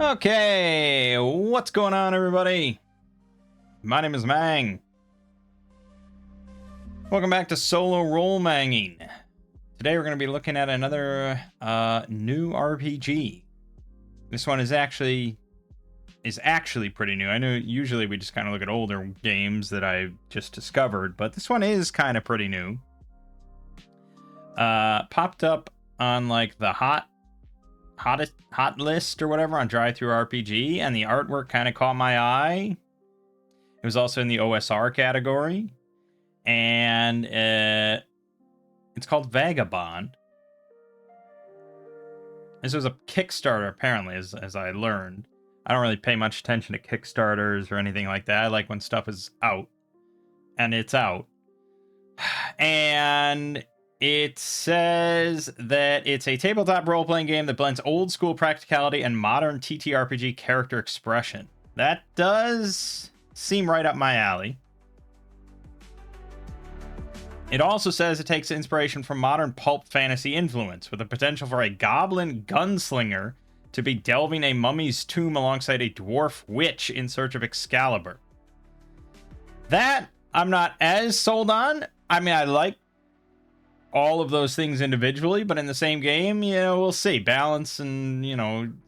Okay, what's going on, everybody? My name is Mang. Welcome back to Solo Role Manging. Today we're going to be looking at another new RPG. This one is actually pretty new. I know usually we just kind of look at older games that I just discovered, but this one is kind of pretty new. Popped up on like the hot list or whatever on DriveThruRPG, and the artwork kind of caught my eye. It was also in the OSR category, and it's called Vagabond. This was a Kickstarter, apparently, as I learned. I don't really pay much attention to Kickstarters or anything like that. I like when stuff is out, and it's out. And it says that it's a tabletop role-playing game that blends old-school practicality and modern TTRPG character expression. That does seem right up my alley. It also says it takes inspiration from modern pulp fantasy influence, with the potential for a goblin gunslinger to be delving a mummy's tomb alongside a dwarf witch in search of Excalibur. That I'm not as sold on. I mean, I like all of those things individually, but in the same game, we'll see. Balance and,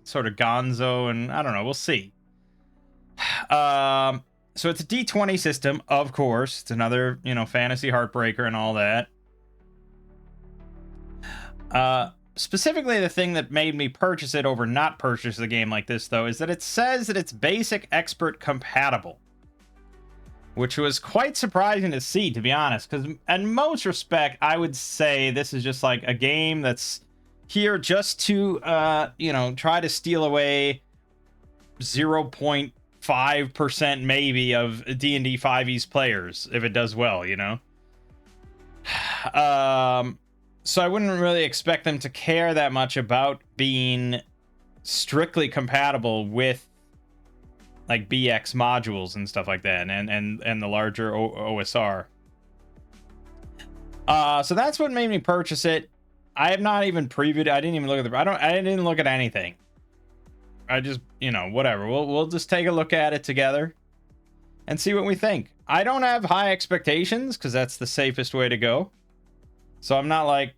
sort of gonzo, and I don't know, we'll see. So it's a D20 system, of course. It's another, fantasy heartbreaker and all that. Specifically, the thing that made me purchase it over not purchase a game like this, though, is that it says that it's basic expert compatible, which was quite surprising to see, to be honest, because in most respect, I would say this is just like a game that's here just to, try to steal away 0.5% maybe of D&D 5e's players, if it does well, So I wouldn't really expect them to care that much about being strictly compatible with like BX modules and stuff like that, and the larger OSR. So that's what made me purchase it. I have not even previewed. I didn't even look at I didn't look at anything. I just, whatever. We'll just take a look at it together and see what we think. I don't have high expectations because that's the safest way to go. So I'm not like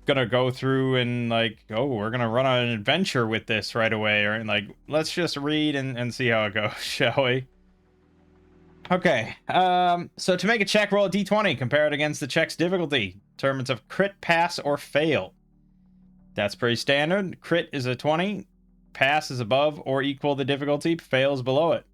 gonna go through and like, oh, we're gonna run an adventure with this right away, or like, let's just read and see how it goes, shall we? Okay, so to make a check, roll a d20, compare it against the check's difficulty. Determines of crit, pass, or fail. That's pretty standard. Crit is a 20, pass is above or equal the difficulty, fail is below it.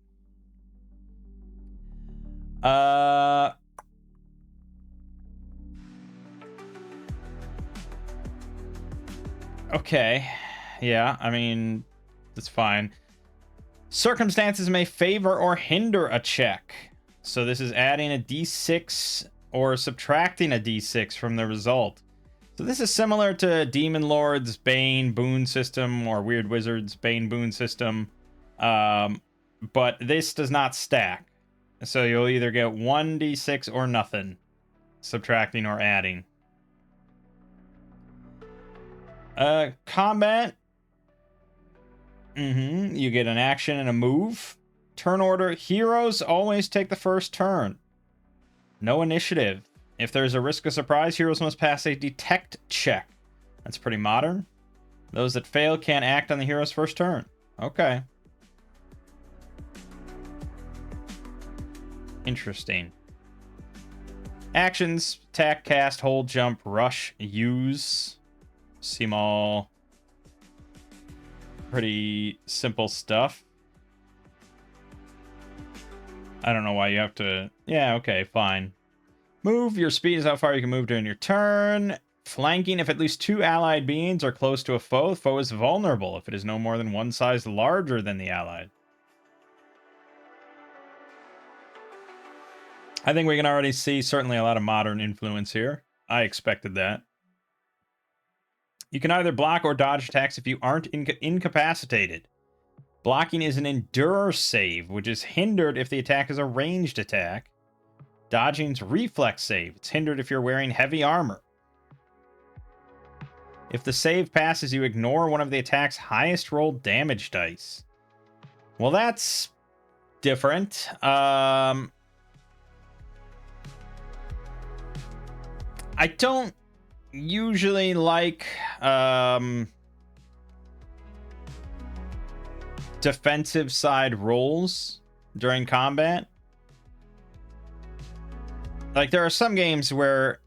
Okay, yeah, I mean, that's fine. Circumstances may favor or hinder a check. So this is adding a d6 or subtracting a d6 from the result. So this is similar to Demon Lord's Bane Boon system or Weird Wizard's Bane Boon system. But this does not stack. So you'll either get 1d6 or nothing, subtracting or adding. Combat. You get an action and a move. Turn order. Heroes always take the first turn. No initiative. If there's a risk of surprise, heroes must pass a detect check. That's pretty modern. Those that fail can't act on the hero's first turn. Okay. Interesting. Actions: attack, cast, hold, jump, rush, use. Seem all pretty simple stuff. I don't know why you have to... Yeah, okay, fine. Move. Your speed is how far you can move during your turn. Flanking. If at least 2 allied beings are close to a foe, the foe is vulnerable if it is no more than 1 size larger than the allied. I think we can already see certainly a lot of modern influence here. I expected that. You can either block or dodge attacks if you aren't incapacitated. Blocking is an endure save, which is hindered if the attack is a ranged attack. Dodging's reflex save. It's hindered if you're wearing heavy armor. If the save passes, you ignore one of the attack's highest rolled damage dice. Well, that's different. I don't usually like defensive side rolls during combat. Like, there are some games where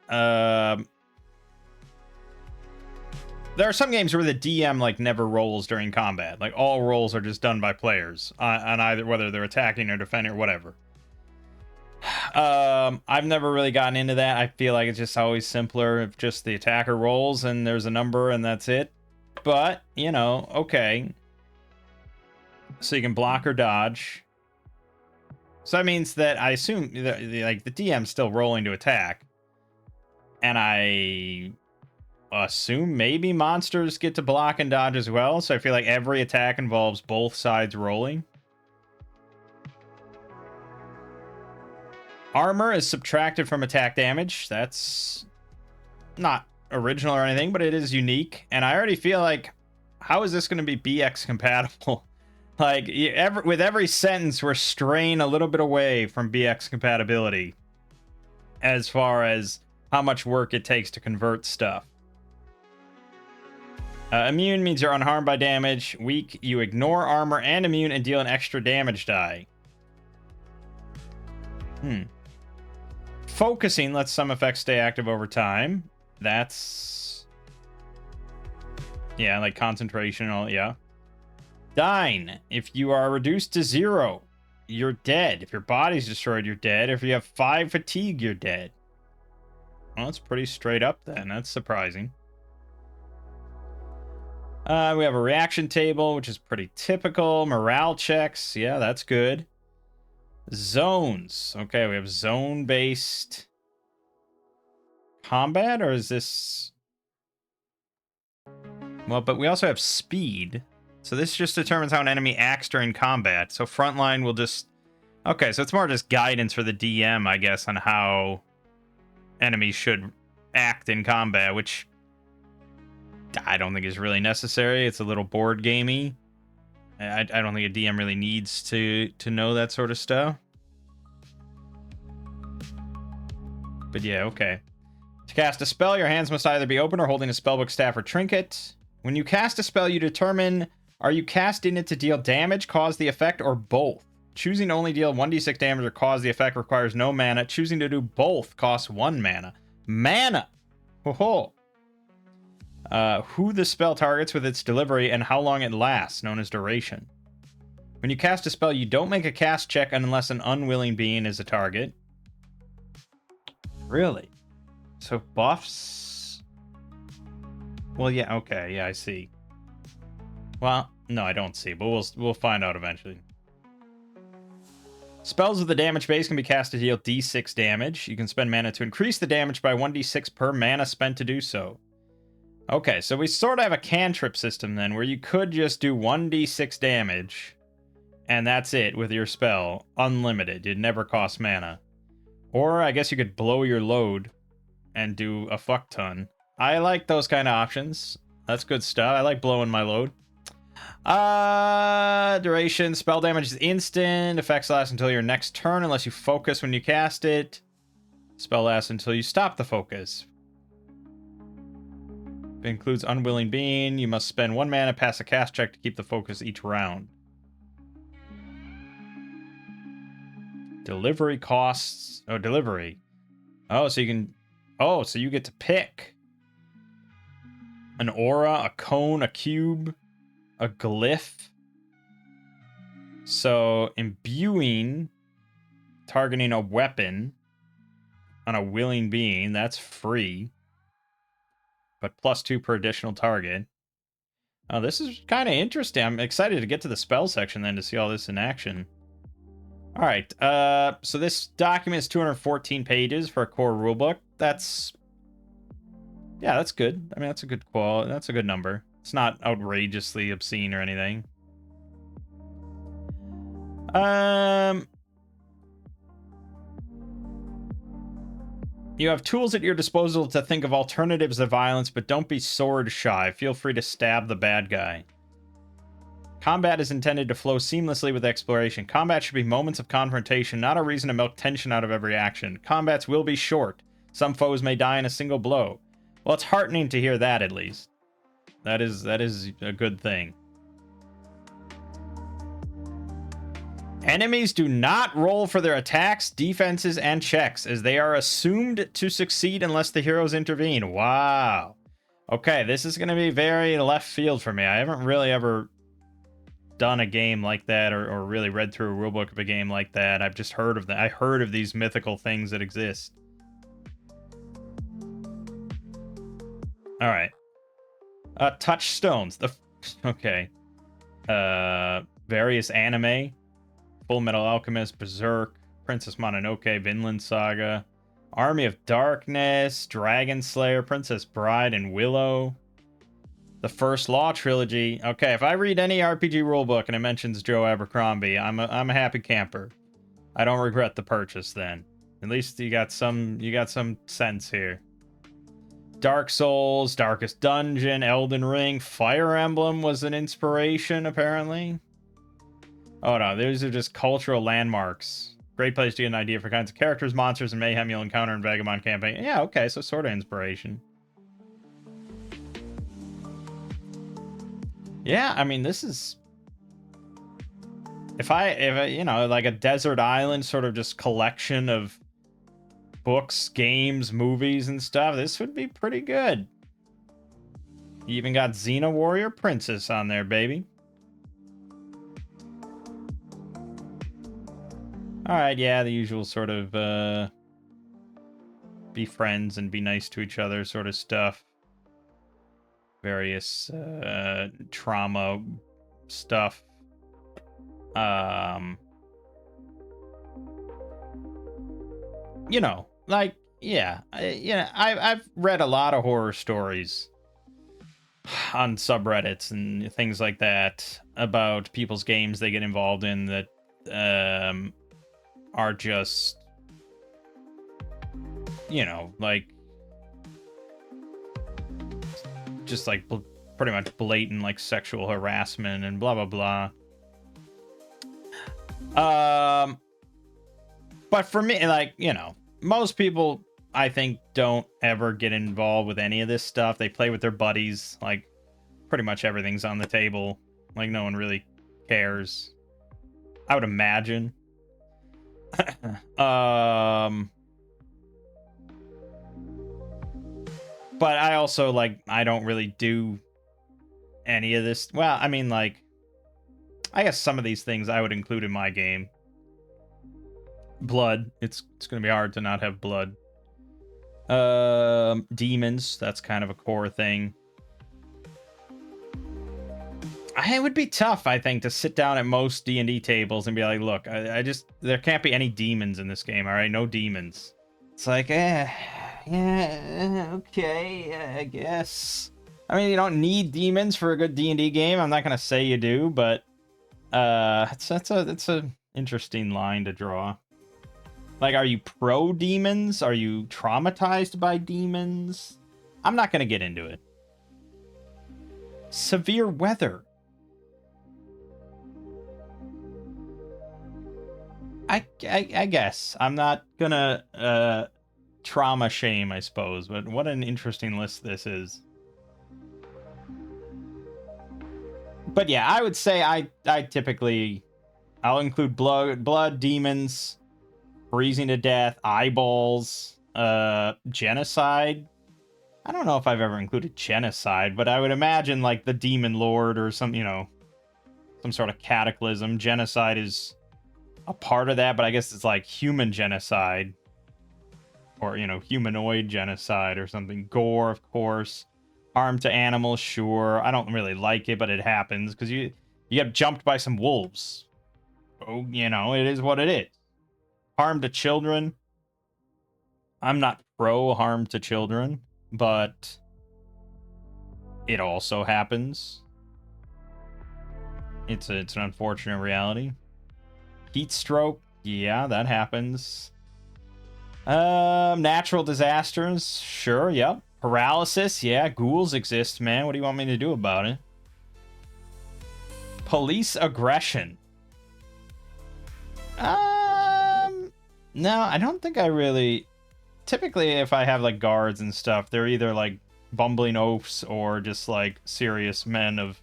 the DM like never rolls during combat. Like, all rolls are just done by players on either whether they're attacking or defending or whatever. I've never really gotten into that. I feel like it's just always simpler if just the attacker rolls and there's a number and that's it. But, you know, okay. So you can block or dodge. So that means that I assume like the DM's still rolling to attack. And I assume maybe monsters get to block and dodge as well. So I feel like every attack involves both sides rolling. Armor is subtracted from attack damage. That's not original or anything, but it is unique. And I already feel like, how is this going to be BX compatible? Like, with every sentence, we're straying a little bit away from BX compatibility as far as how much work it takes to convert stuff. Immune means you're unharmed by damage. Weak, you ignore armor and immune and deal an extra damage die. Focusing lets some effects stay active over time. That's... yeah, like concentration and all, yeah. Dine. If you are reduced to 0, you're dead. If your body's destroyed, you're dead. If you have 5 fatigue, you're dead. Well, that's pretty straight up then. That's surprising. We have a reaction table, which is pretty typical. Morale checks. Yeah, that's good. Zones. Okay, we have zone-based combat, or is this... well, but we also have speed. So this just determines how an enemy acts during combat. So frontline will just... okay, so it's more just guidance for the DM, I guess, on how enemies should act in combat, which I don't think is really necessary. It's a little board gamey. I don't think a DM really needs to know that sort of stuff. But yeah, okay. To cast a spell, your hands must either be open or holding a spellbook, staff, or trinket. When you cast a spell, you determine, are you casting it to deal damage, cause the effect, or both? Choosing to only deal 1d6 damage or cause the effect requires no mana. Choosing to do both costs 1 mana. Mana! Ho ho! Who the spell targets with its delivery and how long it lasts, known as duration. When you cast a spell, you don't make a cast check unless an unwilling being is a target. Really? So buffs... well, yeah, okay, yeah, I see. Well, no, I don't see, but we'll find out eventually. Spells with the damage base can be cast to deal d6 damage. You can spend mana to increase the damage by 1d6 per mana spent to do so. Okay, so we sort of have a cantrip system then, where you could just do 1d6 damage, and that's it with your spell. Unlimited. It never costs mana. Or I guess you could blow your load and do a fuck ton. I like those kind of options. That's good stuff. I like blowing my load. Duration. Spell damage is instant. Effects last until your next turn unless you focus when you cast it. Spell lasts until you stop the focus. It includes Unwilling Being. You must spend 1 mana, pass a cast check to keep the focus each round. Delivery costs... oh, delivery. Oh, so you can... oh, so you get to pick. An aura, a cone, a cube, a glyph. So, imbuing, targeting a weapon on a willing being, that's free. But +2 per additional target. Oh, this is kind of interesting. I'm excited to get to the spell section then to see all this in action. All right, so this document is 214 pages for a core rulebook. That's... yeah, that's good. I mean, that's a good quality. That's a good number. It's not outrageously obscene or anything. You have tools at your disposal to think of alternatives to violence, but don't be sword shy. Feel free to stab the bad guy. Combat is intended to flow seamlessly with exploration. Combat should be moments of confrontation, not a reason to milk tension out of every action. Combats will be short. Some foes may die in a single blow. Well, it's heartening to hear that, at least. That is a good thing. Enemies do not roll for their attacks, defenses, and checks, as they are assumed to succeed unless the heroes intervene. Wow. Okay, this is going to be very left field for me. I haven't really ever done a game like that, or really read through a rulebook of a game like that. I've just heard of that. I heard of these mythical things that exist. All right. Touchstones. Okay. Various anime. Full Metal Alchemist, Berserk, Princess Mononoke, Vinland Saga, Army of Darkness, Dragon Slayer, Princess Bride, and Willow. The First Law trilogy. Okay, if I read any RPG rulebook and it mentions Joe Abercrombie, I'm a happy camper. I don't regret the purchase then. At least you got some sense here. Dark Souls, Darkest Dungeon, Elden Ring, Fire Emblem was an inspiration apparently. Oh no, those are just cultural landmarks. Great place to get an idea for kinds of characters, monsters, and mayhem you'll encounter in Vagabond campaign. Yeah, okay, so sort of inspiration. Yeah, I mean, this is... If I, you know, like a desert island sort of just collection of books, games, movies, and stuff, this would be pretty good. You even got Xena Warrior Princess on there, baby. Alright, yeah, the usual sort of, be friends and be nice to each other sort of stuff. Various, trauma stuff. You know, like, yeah, I've read a lot of horror stories on subreddits and things like that about people's games they get involved in that, are just, you know, like, just like pretty much blatant like sexual harassment and blah blah blah. But for me, like, you know, most people I think don't ever get involved with any of this stuff. They play with their buddies, like pretty much everything's on the table, like no one really cares, I would imagine. But I also, like, I don't really do any of this. Well, I mean, like, I guess some of these things I would include in my game. Blood. It's going to be hard to not have blood. Demons. That's kind of a core thing. It would be tough, I think, to sit down at most D&D tables and be like, look, I just... There can't be any demons in this game, all right? No demons. It's like, yeah, okay, I guess. I mean, you don't need demons for a good D&D game. I'm not gonna say you do, but it's a interesting line to draw. Like, are you pro demons? Are you traumatized by demons? I'm not gonna get into it. Severe weather. I guess I'm not gonna trauma shame, I suppose, but what an interesting list this is. But yeah, I would say I typically I'll include blood, demons, freezing to death, eyeballs, genocide. I don't know if I've ever included genocide, but I would imagine like the demon lord or some, you know, some sort of cataclysm. Genocide is a part of that, but I guess it's like human genocide. Or, you know, humanoid genocide or something. Gore, of course. Harm to animals, sure. I don't really like it, but it happens because you get jumped by some wolves. Oh, you know, it is what it is. Harm to children. I'm not pro harm to children, but it also happens. It's an unfortunate reality. Heat stroke, yeah, that happens. Natural disasters, sure, yep. Paralysis, yeah. Ghouls exist, man. What do you want me to do about it? Police aggression. No, I don't think I really... Typically, if I have, like, guards and stuff, they're either, like, bumbling oafs or just, like, serious men of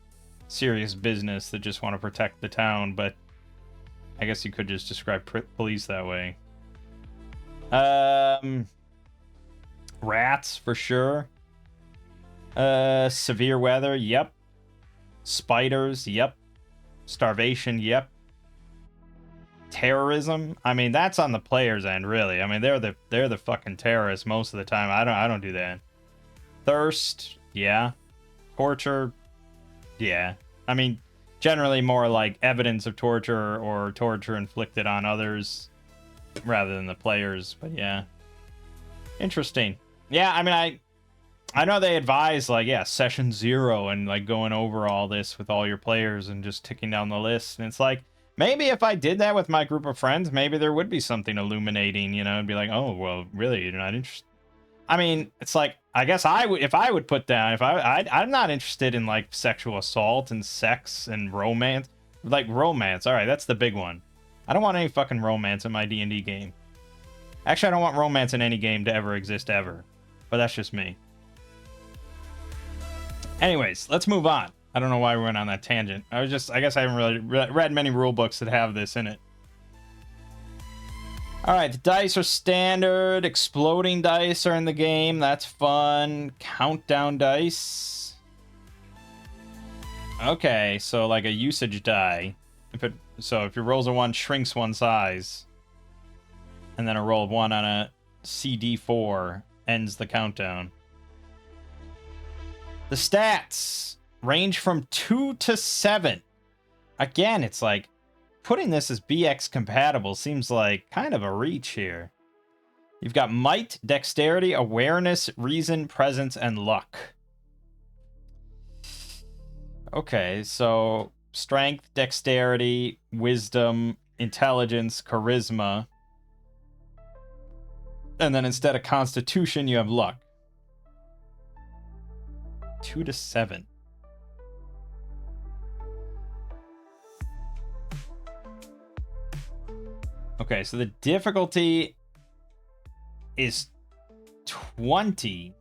serious business that just want to protect the town, but I guess you could just describe police that way. Rats, for sure. Severe weather, yep. Spiders, yep. Starvation, yep. Terrorism, I mean, that's on the player's end, really. I mean, they're the fucking terrorists most of the time. I don't do that. Thirst, yeah. Torture, yeah. I mean, generally more like evidence of torture or torture inflicted on others rather than the players, but yeah. Interesting. Yeah, I mean, I know they advise, like, yeah, session 0 and, like, going over all this with all your players and just ticking down the list. And it's like, maybe if I did that with my group of friends, maybe there would be something illuminating, you know, and be like, oh, well, really, you're not interested. I mean, it's like, I guess if I would put down, I'm not interested in, like, sexual assault and sex and romance. Like, romance, all right, that's the big one. I don't want any fucking romance in my D&D game. Actually, I don't want romance in any game to ever exist ever. But that's just me. Anyways, let's move on. I don't know why we went on that tangent. I guess I haven't really read many rule books that have this in it. All right, the dice are standard. Exploding dice are in the game. That's fun. Countdown dice. Okay, so like a usage die. If your rolls a 1, shrinks one size. And then a roll of 1 on a CD4 ends the countdown. The stats range from 2 to 7. Again, it's like, putting this as BX compatible seems like kind of a reach here. You've got might, dexterity, awareness, reason, presence, and luck. Okay, so strength, dexterity, wisdom, intelligence, charisma. And then instead of constitution, you have luck. 2 to 7. Okay, so the difficulty is 20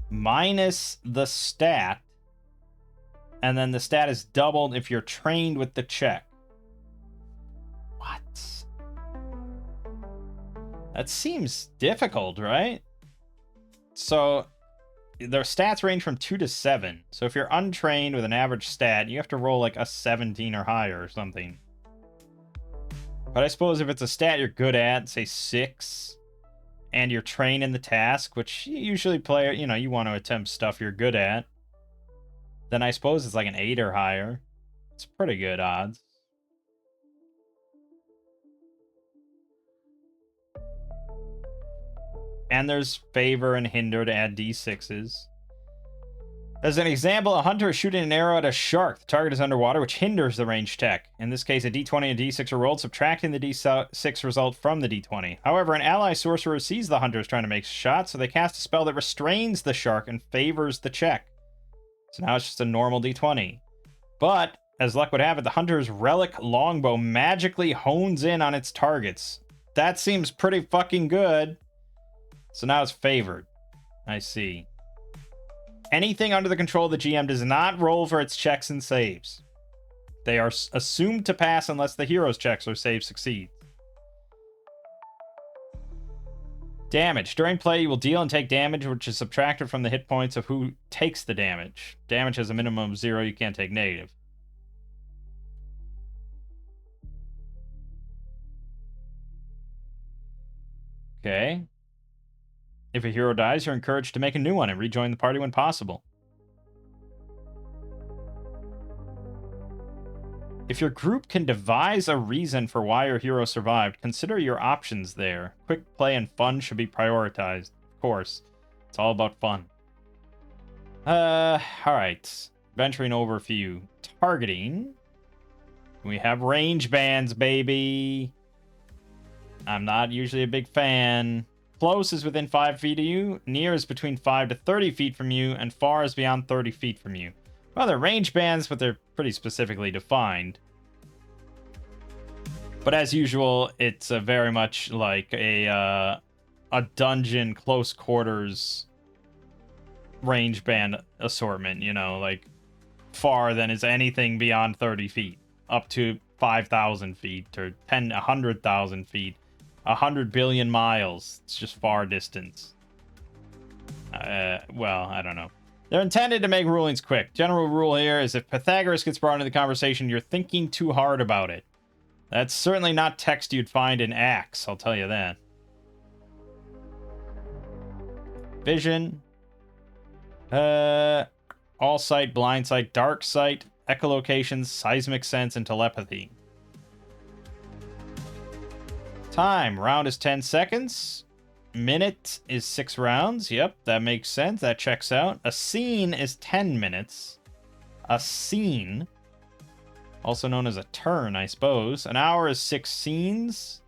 minus the stat, and then the stat is doubled if you're trained with the check. What? That seems difficult, right? So their stats range from 2 to 7. So if you're untrained with an average stat, you have to roll like a 17 or higher or something. But I suppose if it's a stat you're good at, say 6, and you're trained in the task, which you usually play, you know, you want to attempt stuff you're good at, then I suppose it's like an 8 or higher. It's pretty good odds. And there's favor and hinder to add d6s. As an example, a hunter is shooting an arrow at a shark. The target is underwater, which hinders the ranged check. In this case, a d20 and d6 are rolled, subtracting the d6 result from the d20. However, an ally sorcerer sees the hunter is trying to make shots, so they cast a spell that restrains the shark and favors the check. So now it's just a normal d20. But, as luck would have it, the hunter's relic longbow magically hones in on its targets. That seems pretty fucking good. So now it's favored. I see. Anything under the control of the GM does not roll for its checks and saves. They are assumed to pass unless the hero's checks or saves succeed. Damage. During play, you will deal and take damage, which is subtracted from the hit points of who takes the damage. Damage has a minimum of 0. You can't take negative. Okay. If a hero dies, you're encouraged to make a new one and rejoin the party when possible. If your group can devise a reason for why your hero survived, consider your options there. Quick play and fun should be prioritized. Of course. It's all about fun. Alright. Venturing over a few. Targeting. We have range bands, baby. I'm not usually a big fan. Close is within 5 feet of you. Near is between 5 to 30 feet from you. And far is beyond 30 feet from you. Well, they're range bands, but they're pretty specifically defined. But as usual, it's very much like a dungeon close quarters range band assortment, you know, like far than is anything beyond 30 feet, up to 5,000 feet or 100,000 feet, 100 billion miles. It's just far distance. Well, I don't know. They're intended to make rulings quick. General rule here is if Pythagoras gets brought into the conversation, you're thinking too hard about it. That's certainly not text you'd find in Acts, I'll tell you that. Vision. All sight, blind sight, dark sight, echolocations, seismic sense, and telepathy. Time. Round is 10 seconds. Minute is 6 rounds. Yep, that makes sense. That checks out. A scene is 10 minutes. A scene, also known as a turn, I suppose. An hour is 6 scenes.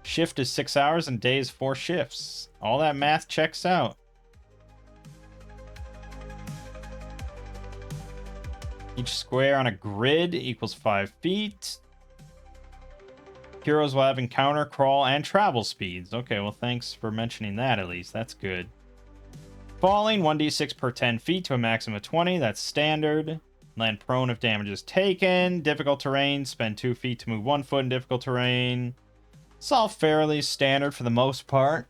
Shift is 6 hours, and day is 4 shifts. All that math checks out. Each square on a grid equals 5 feet. Heroes will have encounter, crawl, and travel speeds. Okay, well, thanks for mentioning that at least. That's good. Falling, 1d6 per 10 feet to a maximum of 20. That's standard. Land prone if damage is taken. Difficult terrain, spend 2 feet to move 1 foot in difficult terrain. It's all fairly standard for the most part.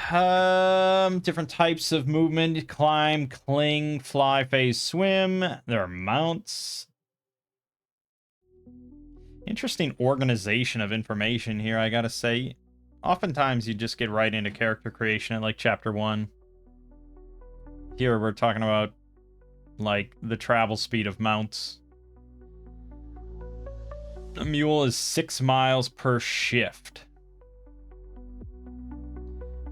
Different types of movement: climb, cling, fly, phase, swim. There are mounts. Interesting organization of information here, I gotta say. Oftentimes you just get right into character creation at like chapter 1. Here we're talking about like the travel speed of mounts. A mule is 6 miles per shift.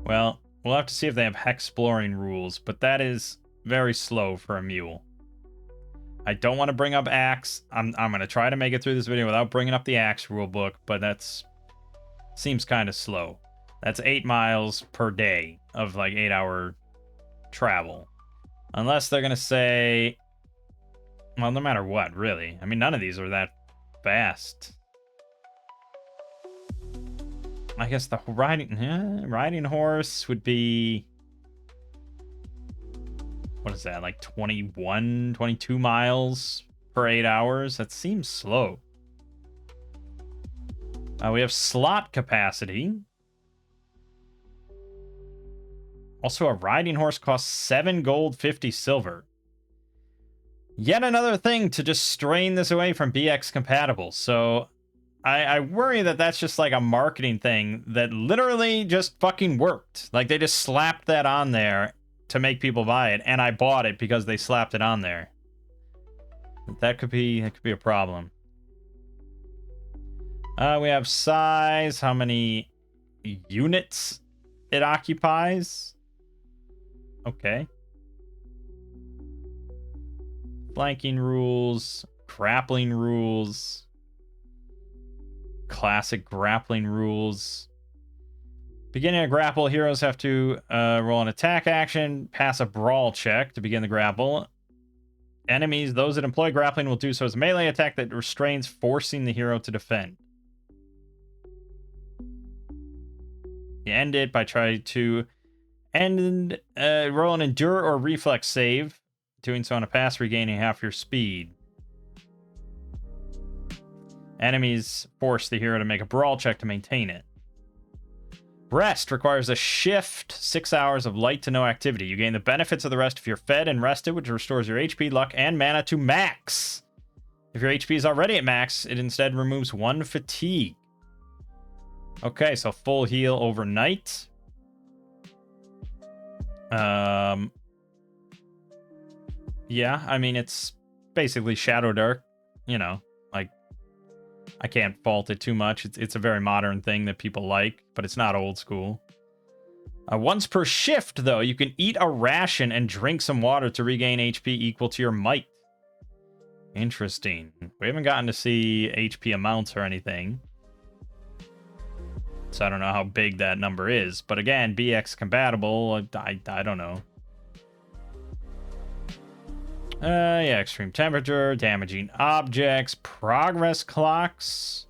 Well, we'll have to see if they have hexploring rules, but that is very slow for a mule. I don't want to bring up axe. I'm going to try to make it through this video without bringing up the axe rulebook, but that's seems kind of slow. That's 8 miles per day of like 8-hour travel. Unless they're going to say, well, no matter what, really. I mean, none of these are that fast. I guess the riding horse would be, what is that, like 21, 22 miles per 8 hours? That seems slow. We have slot capacity. Also, a riding horse costs 7 gold, 50 silver. Yet another thing to just strain this away from BX compatible. So I worry that that's just like a marketing thing that literally just fucking worked. Like they just slapped that on there to make people buy it, and I bought it because they slapped it on there. That could be a problem. We have size, how many units it occupies. Okay. Flanking rules, grappling rules, classic grappling rules. Beginning a grapple, heroes have to roll an attack action, pass a brawl check to begin the grapple. Enemies, those that employ grappling, will do so as a melee attack that restrains, forcing the hero to defend. You end it by trying to roll an endure or reflex save. Doing so on a pass, regaining half your speed. Enemies force the hero to make a brawl check to maintain it. Rest requires a shift, 6 hours of light to no activity. You gain the benefits of the rest if you're fed and rested, which restores your HP, luck, and mana to max. If your HP is already at max, it instead removes 1 fatigue. Okay, so full heal overnight. Yeah, I mean, it's basically Shadow Dark, you know, like, I can't fault it too much. It's a very modern thing that people like, but it's not old school. Once per shift, though, you can eat a ration and drink some water to regain HP equal to your might. Interesting. We haven't gotten to see HP amounts or anything. So I don't know how big that number is. But again, BX compatible, I don't know. Yeah, extreme temperature, damaging objects, progress clocks.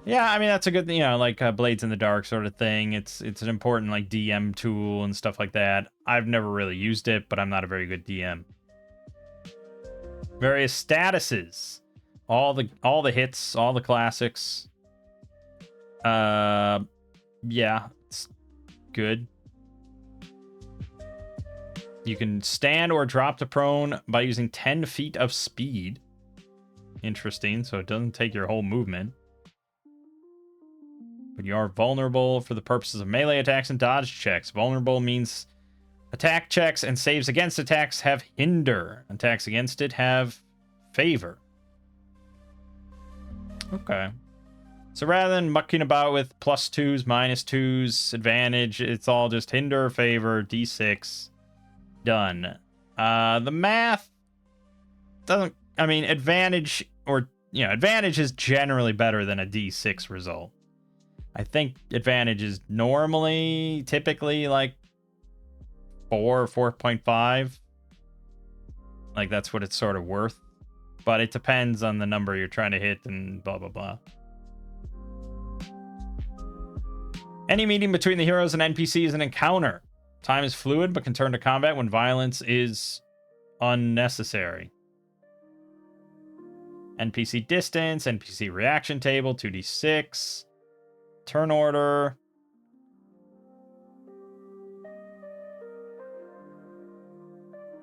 Yeah, I mean, that's a good, like Blades in the Dark sort of thing. It's an important, like, DM tool and stuff like that. I've never really used it, but I'm not a very good DM. Various statuses. All the hits, all the classics. Yeah, it's good. You can stand or drop to prone by using 10 feet of speed. Interesting, so it doesn't take your whole movement. But you are vulnerable for the purposes of melee attacks and dodge checks. Vulnerable means attack checks and saves against attacks have hinder. Attacks against it have favor. Okay. So rather than mucking about with +2s, -2s, advantage, it's all just hinder, favor, d6. Done. The math doesn't, I mean, advantage advantage is generally better than a d6 result. I think advantage is typically like 4 or 4.5. Like, that's what it's sort of worth. But it depends on the number you're trying to hit and blah, blah, blah. Any meeting between the heroes and NPC is an encounter. Time is fluid, but can turn to combat when violence is unnecessary. NPC distance, NPC reaction table, 2d6. Turn order.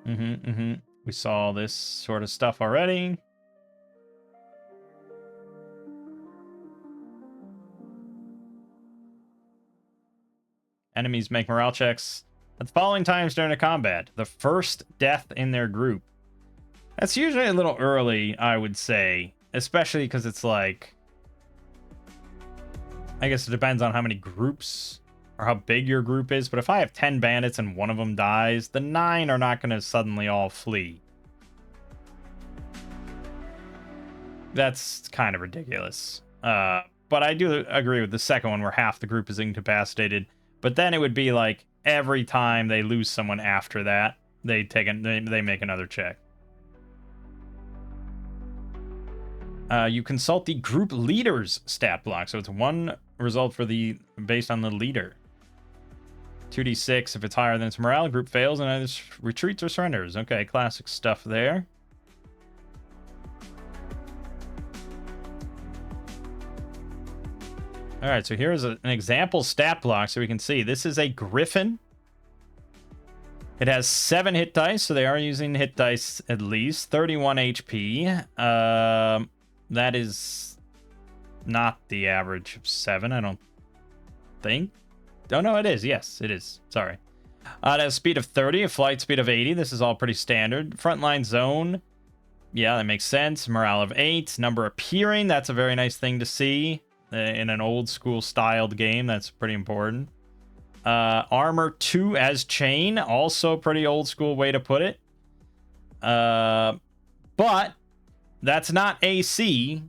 We saw this sort of stuff already. Enemies make morale checks at the following times during a combat. The first death in their group. That's usually a little early, I would say. Especially because it's like... I guess it depends on how many groups or how big your group is. But if I have 10 bandits and one of them dies, the 9 are not going to suddenly all flee. That's kind of ridiculous. But I do agree with the second one where half the group is incapacitated. But then it would be like every time they lose someone after that, they make another check. You consult the group leader's stat block. So it's one result based on the leader. 2d6 if it's higher than its morale. Group fails and either retreats or surrenders. Okay, classic stuff there. All right, so here's an example stat block so we can see. This is a Griffin. It has 7 hit dice, so they are using hit dice at least. 31 HP. That is not the average of 7, I don't think. Oh, no, it is. Yes, it is. Sorry. It has speed of 30, a flight speed of 80. This is all pretty standard. Frontline zone. Yeah, that makes sense. Morale of 8. Number appearing. That's a very nice thing to see. In an old school styled game, that's pretty important. Armor 2 as chain, also pretty old school way to put it. But that's not AC.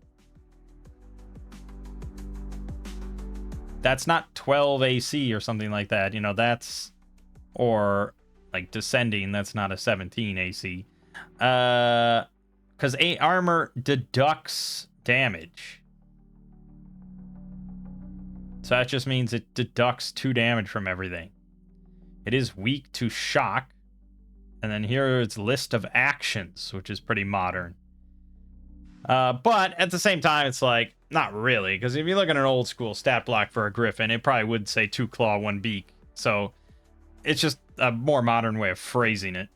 That's not 12 AC or something like that. That's, or like descending, that's not a 17 AC. Because armor deducts damage. So that just means it deducts 2 damage from everything. It is weak to shock. And then here it's list of actions, which is pretty modern. But at the same time, it's like, not really. Because if you look at an old school stat block for a Griffin, it probably would say 2 claw, 1 beak. So it's just a more modern way of phrasing it.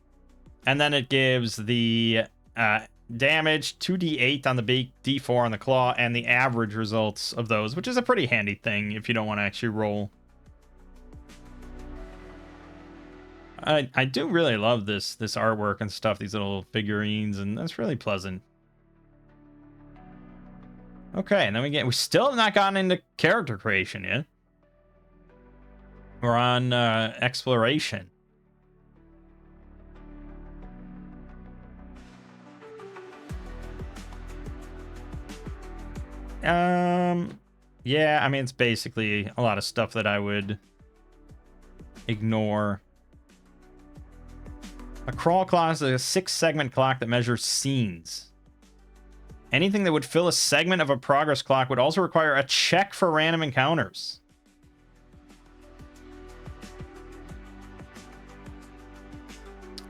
And then it gives the damage, 2d8 on the beak, d4 on the claw, and the average results of those, which is a pretty handy thing if you don't want to actually roll. I do really love this artwork and stuff, these little figurines, and that's really pleasant. Okay, and then we still have not gotten into character creation yet. We're on exploration. Yeah, I mean, it's basically a lot of stuff that I would ignore. A crawl clock is a 6-segment clock that measures scenes. Anything that would fill a segment of a progress clock would also require a check for random encounters.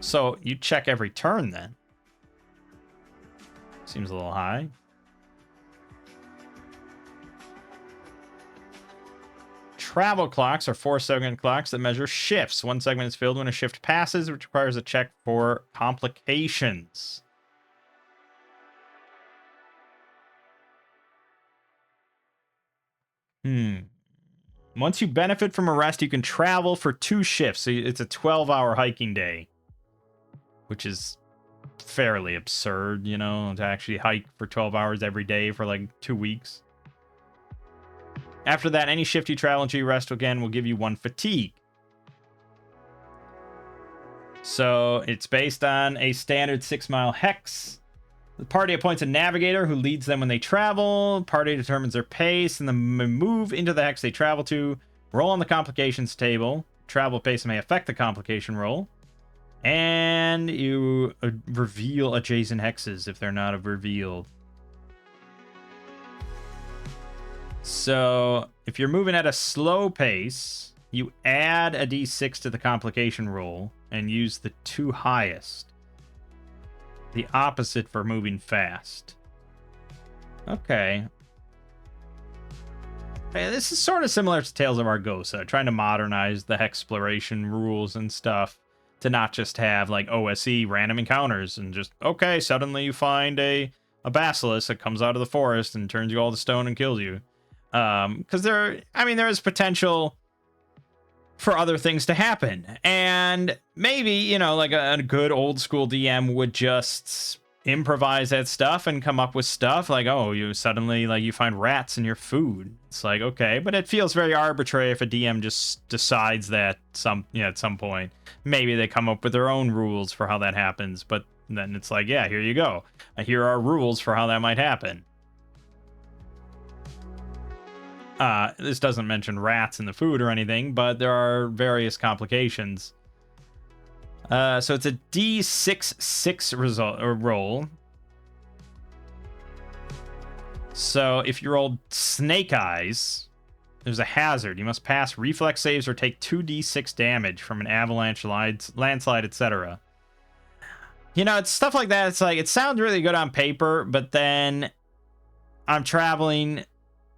So you check every turn then. Seems a little high. Travel clocks are 4-segment clocks that measure shifts. 1 segment is filled when a shift passes, which requires a check for complications. Once you benefit from a rest, you can travel for 2 shifts. So it's a 12-hour hiking day, which is fairly absurd, you know, to actually hike for 12 hours every day for like 2 weeks. After that, any shift you travel until you rest again will give you 1 fatigue. So it's based on a standard 6-mile hex. The party appoints a navigator who leads them when they travel. The party determines their pace and then move into the hex they travel to. Roll on the complications table. Travel pace may affect the complication roll. And you reveal adjacent hexes if they're not revealed. So if you're moving at a slow pace, you add a d6 to the complication roll and use the 2 highest. The opposite for moving fast. Okay. Hey, this is sort of similar to Tales of Argosa, trying to modernize the exploration rules and stuff to not just have like OSE random encounters and just, okay, suddenly you find a basilisk that comes out of the forest and turns you all to stone and kills you. Because there is potential for other things to happen. And maybe, you know, like a good old school DM would just improvise that stuff and come up with stuff like, oh, you suddenly, like, you find rats in your food. It's like, okay, but it feels very arbitrary if a DM just decides that at some point. Maybe they come up with their own rules for how that happens, but then it's like, yeah, here you go. Here are rules for how that might happen. This doesn't mention rats in the food or anything, but there are various complications. So it's a D6 result or roll. So if you rolled Snake Eyes, there's a hazard. You must pass reflex saves or take 2d6 damage from an avalanche, landslide, etc. You know, it's stuff like that. It's like, it sounds really good on paper, but then I'm traveling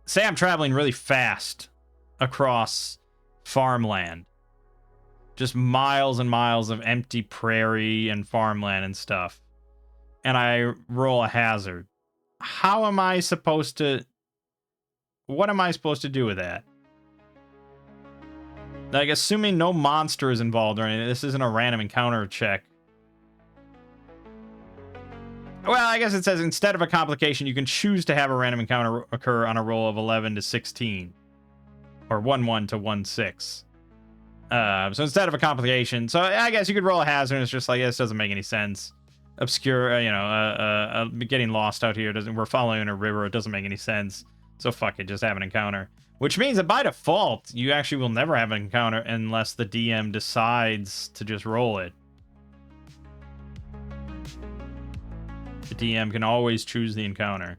really fast across farmland. Just miles and miles of empty prairie and farmland and stuff. And I roll a hazard. What am I supposed to do with that? Like, assuming no monster is involved or anything, this isn't a random encounter check. Well, I guess it says instead of a complication, you can choose to have a random encounter occur on a roll of 11 to 16. Or 1-1 to 1-6. So instead of a complication, so I guess you could roll a hazard and it's just like, this doesn't make any sense. Obscure, getting lost out here, we're following a river, it doesn't make any sense. So fuck it, just have an encounter. Which means that by default, you actually will never have an encounter unless the DM decides to just roll it. The DM can always choose the encounter.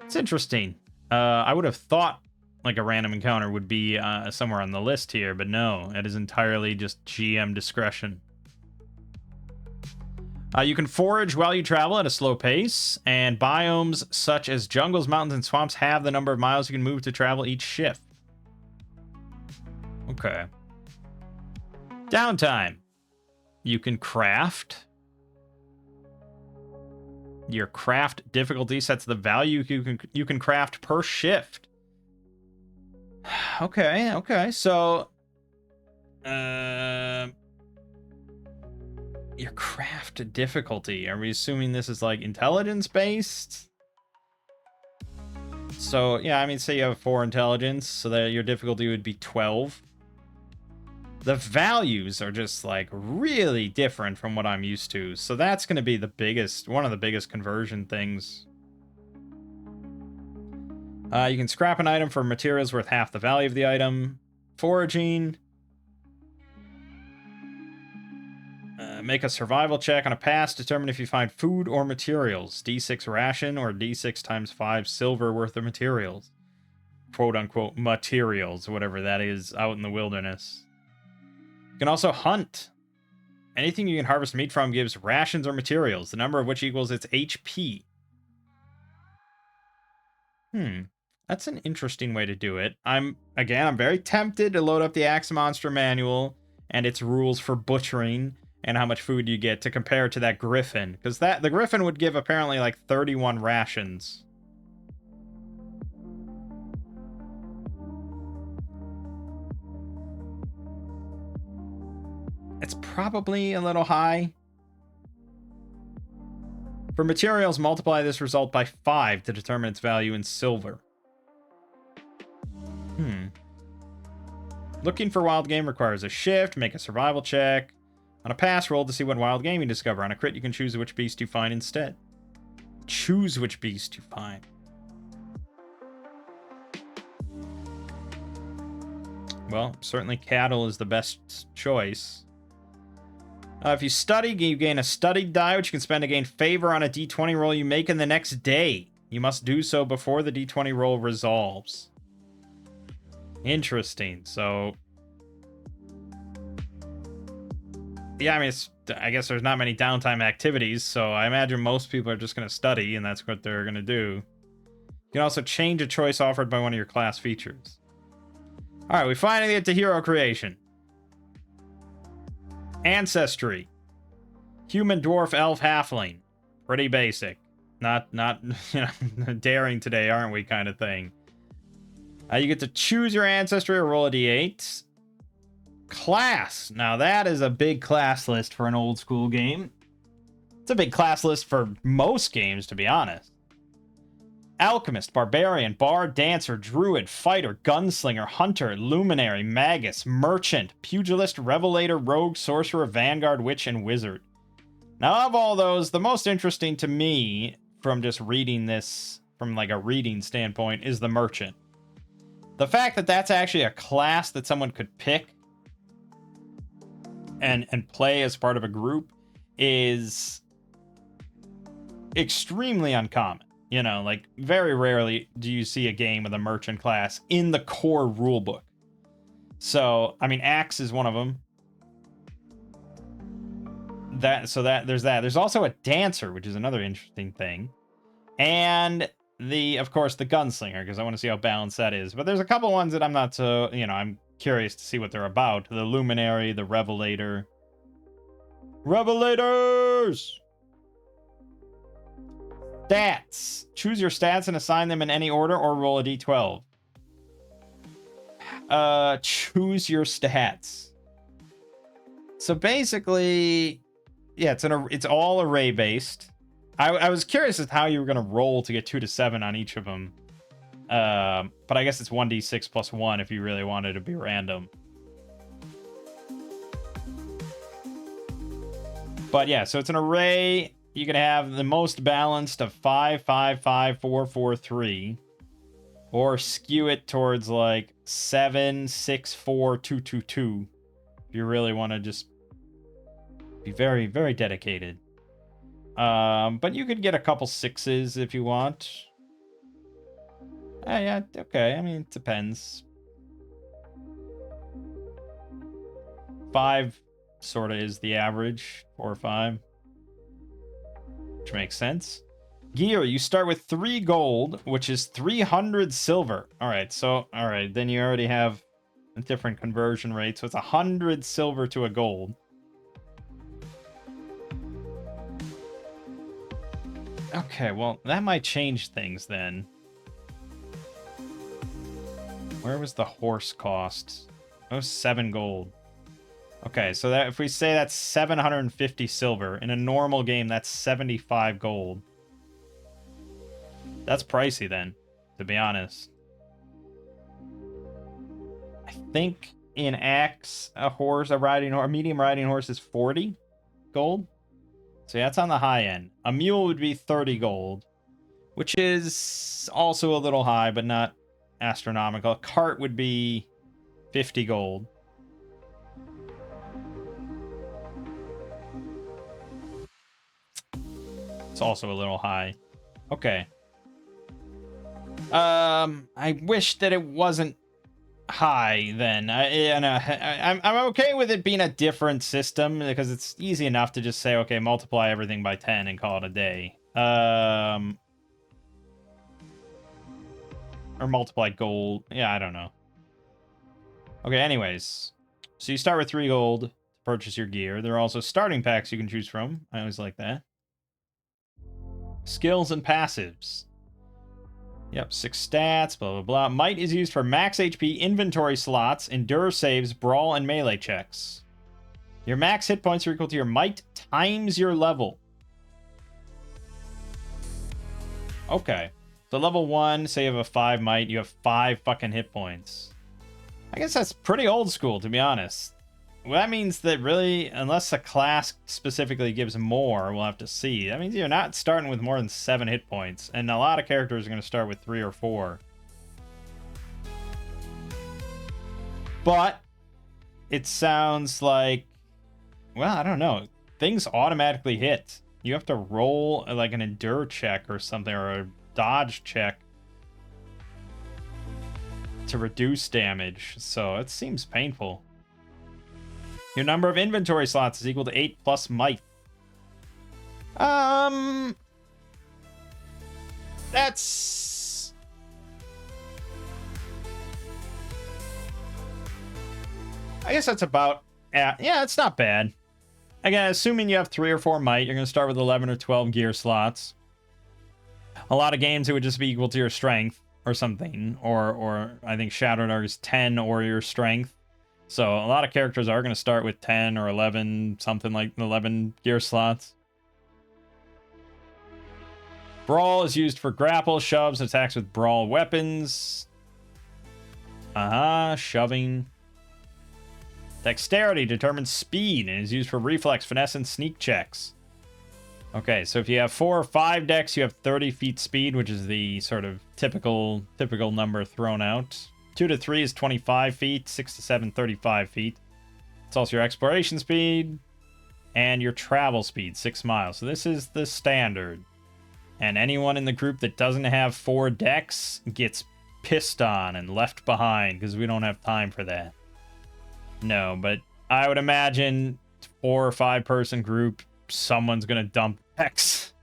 It's interesting. I would have thought like a random encounter would be somewhere on the list here, but no, it is entirely just GM discretion. You can forage while you travel at a slow pace, and biomes such as jungles, mountains, and swamps have the number of miles you can move to travel each shift. Okay. Downtime. You can craft. Your craft difficulty sets the value you can craft per shift. Okay. So, your craft difficulty. Are we assuming this is like intelligence based? So, yeah, I mean, say you have 4 intelligence, so that your difficulty would be 12. The values are just like really different from what I'm used to. So that's going to be one of the biggest conversion things. You can scrap an item for materials worth half the value of the item. Foraging. Make a survival check on a pass. Determine if you find food or materials. D6 ration or D6 times 5 silver worth of materials. Quote unquote materials, whatever that is, out in the wilderness. You can also hunt. Anything you can harvest meat from gives rations or materials, the number of which equals its HP. That's an interesting way to do it. I'm very tempted to load up the Axe Monster manual and its rules for butchering and how much food you get to compare to that Griffin, because the Griffin would give apparently like 31 rations. It's probably a little high. For materials, multiply this result by 5 to determine its value in silver. Looking for wild game requires a shift, make a survival check. On a pass, roll to see what wild game you discover. On a crit, you can choose which beast you find instead. Choose which beast you find. Well, certainly cattle is the best choice. If you study, you gain a studied die, which you can spend to gain favor on a d20 roll you make in the next day. You must do so before the d20 roll resolves. Interesting. So, yeah, I mean, I guess there's not many downtime activities, so I imagine most people are just going to study, and that's what they're going to do. You can also change a choice offered by one of your class features. All right, we finally get to hero creation. Ancestry. Human, dwarf, elf, halfling. Pretty basic. Not you know, daring today, aren't we, kind of thing. You get to choose your ancestry or roll a d8. Class. Now that is a big class list for an old school game. It's a big class list for most games, to be honest. Alchemist, barbarian, bard, dancer, druid, fighter, gunslinger, hunter, luminary, magus, merchant, pugilist, revelator, rogue, sorcerer, vanguard, witch, and wizard. Now, of all those, the most interesting to me from just reading this from like a reading standpoint is the merchant. The fact that that's actually a class that someone could pick and play as part of a group is extremely uncommon. You know, like, very rarely do you see a game with a merchant class in the core rulebook. So, I mean, Axe is one of them. There's that. There's also a dancer, which is another interesting thing. And of course, the gunslinger, because I want to see how balanced that is. But there's a couple ones that I'm not so, I'm curious to see what they're about. The luminary, the revelator. Revelators! Stats. Choose your stats and assign them in any order or roll a d12. Choose your stats. So basically, yeah, it's all array based. I was curious as to how you were going to roll to get 2 to 7 on each of them. But I guess it's 1d6 plus 1 if you really wanted to be random. But yeah, so it's an array. You can have the most balanced of 5, 5, 5, 4, 4, 3. Or skew it towards like 7, 6, 4, 2, 2, 2. If you really want to just be very, very dedicated. But you could get a couple 6s if you want. Yeah, okay. I mean, it depends. 5 sort of is the average. 4 or 5. Which makes sense. Gear, you start with 3 gold, which is 300 silver. Alright, then you already have a different conversion rate. So it's 100 silver to a gold. Okay, well, that might change things then. Where was the horse cost? Oh, 7 gold. Okay, so that if we say that's 750 silver, in a normal game, that's 75 gold. That's pricey then, to be honest. I think in Axe, a medium riding horse is 40 gold. So yeah, that's on the high end. A mule would be 30 gold. which is also a little high, but not astronomical. A cart would be 50 gold. It's also a little high. Okay. I wish that it wasn't high then. I'm okay with it being a different system because it's easy enough to just say, okay, multiply everything by 10 and call it a day. Or multiply gold. Yeah, I don't know. Okay, anyways. So you start with 3 gold to purchase your gear. There are also starting packs you can choose from. I always like that. Skills and passives. Yep, 6 stats, blah, blah, blah. Might is used for max HP, inventory slots, endure saves, brawl, and melee checks. Your max hit points are equal to your might times your level. Okay. So level 1, say you have a 5 might, you have 5 fucking hit points. I guess that's pretty old school, to be honest. Well, that means that really, unless a class specifically gives more, we'll have to see. That means you're not starting with more than 7 hit points. And a lot of characters are going to start with 3 or 4. But it sounds like, well, I don't know. Things automatically hit. You have to roll like an endure check or something, or a dodge check to reduce damage. So it seems painful. Your number of inventory slots is equal to 8 plus might. That's... I guess that's about... Yeah, it's not bad. Again, assuming you have 3 or 4 might, you're going to start with 11 or 12 gear slots. A lot of games, it would just be equal to your strength or something. Or I think Shadow Dark is 10 or your strength. So a lot of characters are going to start with 10 or 11, something like 11 gear slots. Brawl is used for grapple, shoves, attacks with brawl weapons. Shoving. Dexterity determines speed and is used for reflex, finesse, and sneak checks. Okay, so if you have 4 or 5 dex, you have 30 feet speed, which is the sort of typical number thrown out. 2 to 3 is 25 feet, 6 to 7, 35 feet. It's also your exploration speed and your travel speed, 6 miles. So this is the standard. And anyone in the group that doesn't have 4 dex gets pissed on and left behind because we don't have time for that. No, but I would imagine 4 or 5 person group, someone's going to dump dex.